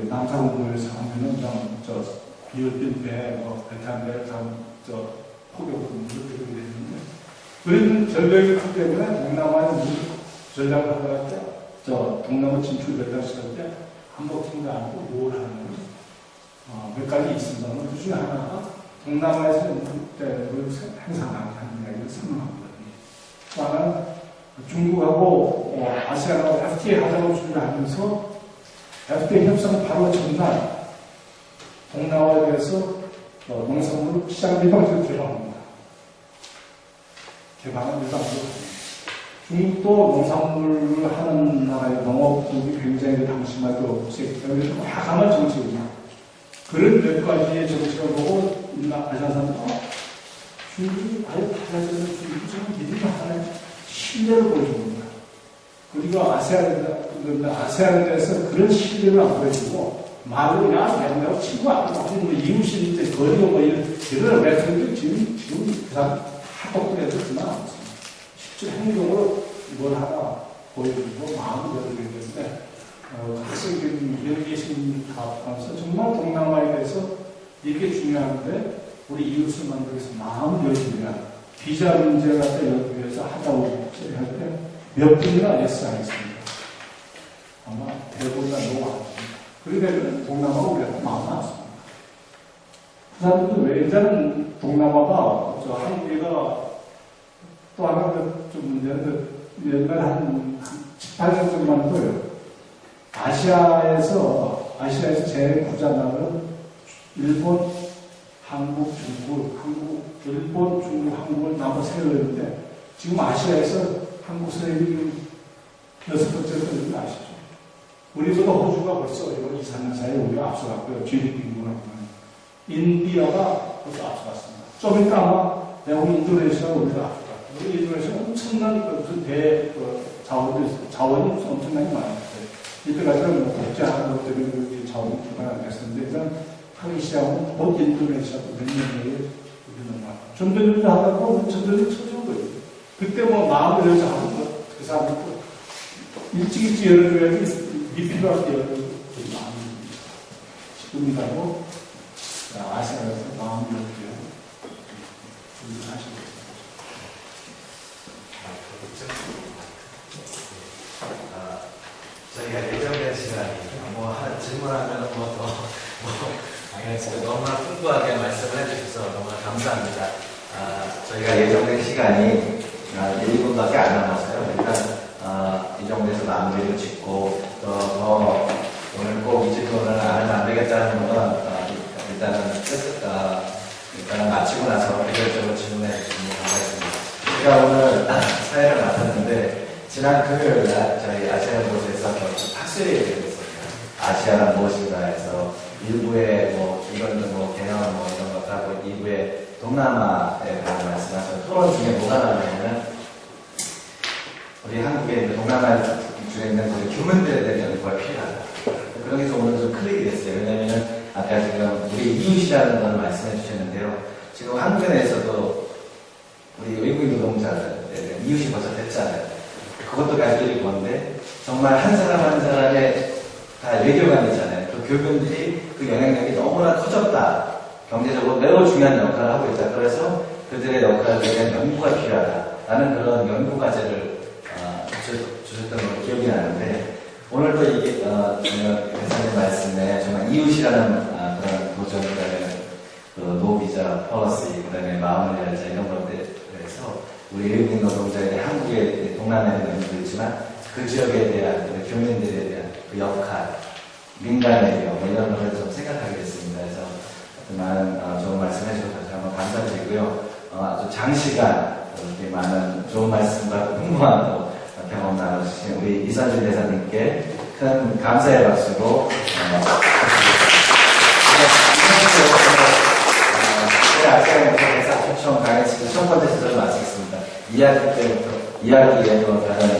남사공부에서 하면은 비을빈 배, 베트남 배, 포격을 이렇게 되는데 그런 전력이 크기 때문에 동남아의 전략을 하다가 동남아 진출 전략을 시작할 때 한복팀도 아니고 뭘 하는 몇 가지 있습니다만 그 중에 하나가 동남아에서 그때를 행사하는 이야기를 설명하거든요. 또 하나는 중국하고 아시아하고 FTA 하자고 준비하면서 FTA 협상 바로 전날 동남아에 대해서 농산물 시장 일방적으로 개방합니다. 개방은 일방적으로 합니다. 중국도 농산물을 하는 나라의 농업국이 굉장히 당시만 해도 없었기 때문에 과감한 정책이죠. 그런 몇 가지의 정책을 보고 아시아사는 중국이 아예 달라지는 중국이 좀 믿음이 하나의 신뢰를 보여줍니다. 그리고 아세안에 대해서 그런 신뢰를 안 보여주고 말로 그냥 내가 친구 안 하고 뭐 이웃이 이제 거리고 뭐 이런 메시지를 지금 그 사람 합법도 해줬지만 실제 행동으로 뭘 하나 보여주고 마음을 열어주는데 학생 여기 계신 가하면서 정말 동남아에 대해서 이게 중요한데 우리 이웃을 만들기 위해서 마음을 열어주면 비자 문제 갖다 열기 위해서 하다고 할 때 몇 분이나 예스 하겠습니다. 아마 대부분이 너무 많습니다. 그러면 동남아가 우리가 마음 많습니다. 그 사람들도 왜 이제는 동남아가 한국이가 또 하나 좀 문제는 옛날에 한 18년 전만 해도요. 아시아에서 제일 부자 나라는 일본, 한국, 중국, 일본, 중국, 한국을 나눠 세우는데 지금 아시아에서 한국 사람이 6번째로 아시죠? 우리보다 호주가 벌써 2, 3년 사이에 우리가 앞서갔고요. GDP 인구로 보면. 인디아가 벌써 앞서갔습니다. 좀 이따 아마 내가 우리 인도네시아가 우리가 앞서갔고 우리 인도네시아 엄청난 무슨 자원이 엄청나게 많아요. 이때까지는 국제하는 것 때문에 자원이 개발 안 됐었는데 일단 하기 시작하면 곧 인도네시아도 몇 년 내에 우리는 막 전전주도 하다 보면 전전주 쳐준 거예요. 그때 뭐 마음을 열자 하면 그 사람도 일찍 열어줘야지 미필요할 때 열어줘야 마음이 지금이라도 아시아에서 마음을 열어줘야 준비를 하시고 저희가 예정된 시간이 질문하면 너무나 풍부하게 말씀을 해주셔서 너무나 감사합니다. 저희가 예정된 시간이 1분밖에 안 남았어요. 일단 이 정도에서 마무리를 짓고 더 오늘 꼭 이 질문을 안 하면 안 되겠다는 건 일단은 마치고 나서 개별적으로 질문해 주시면 감사하겠습니다. 제가 오늘 사회를 맡았는데 지난 금요일 날 저희 아시아 보스에서 학술회의를 했었어요. 아시아는 무엇인가 해서 일부의 이런 개념 이런 것도 하고 2부에 동남아에 관한 말씀하셔서 토론 중에 뭐가 나오냐면 우리 한국의 동남아 중에 있는 교민들에 대한 연구가 필요하다. 그런 게 오늘 좀 클릭이 됐어요. 왜냐면 아까 지금 우리 이웃이라는 걸 말씀해 주셨는데요. 지금 한국에 내에서도 우리 외국인 노동자들 이웃이 벌써 됐잖아요. 그것도 가지고 건데 정말 한 사람 한 사람의 다 외교관이 있잖아요. 그 교민들이 그 영향력이 너무나 커졌다. 경제적으로 매우 중요한 역할을 하고 있다. 그래서 그들의 역할에 대한 연구가 필요하다라는 그런 연구 과제를 주셨던 걸로 기억이 나는데 오늘도 이게 대사님 말씀에 정말 이웃이라는 그런 도전, 그다음에 노비자 펄러시, 그다음에 마음을 열자 이런 것들에서 우리 외국인 노동자의 한국의 동남아의 연구도 있지만 그 지역에 대한 교민들에 대한 그 역할, 민간의 경 이런 것을 좀 생각하게 됐습니다. 그래서 많은 좋은 말씀 해주셔서 다시 한번 감사드리고요. 아주 장시간 이렇게 많은 좋은 말씀과 풍부한 경험 나눠주신 우리 이선진 대사님께 큰 감사의 박수로 아시아의 대사 초청 강의실 첫 번째 수업을 마치겠습니다. 이야기에 또 다른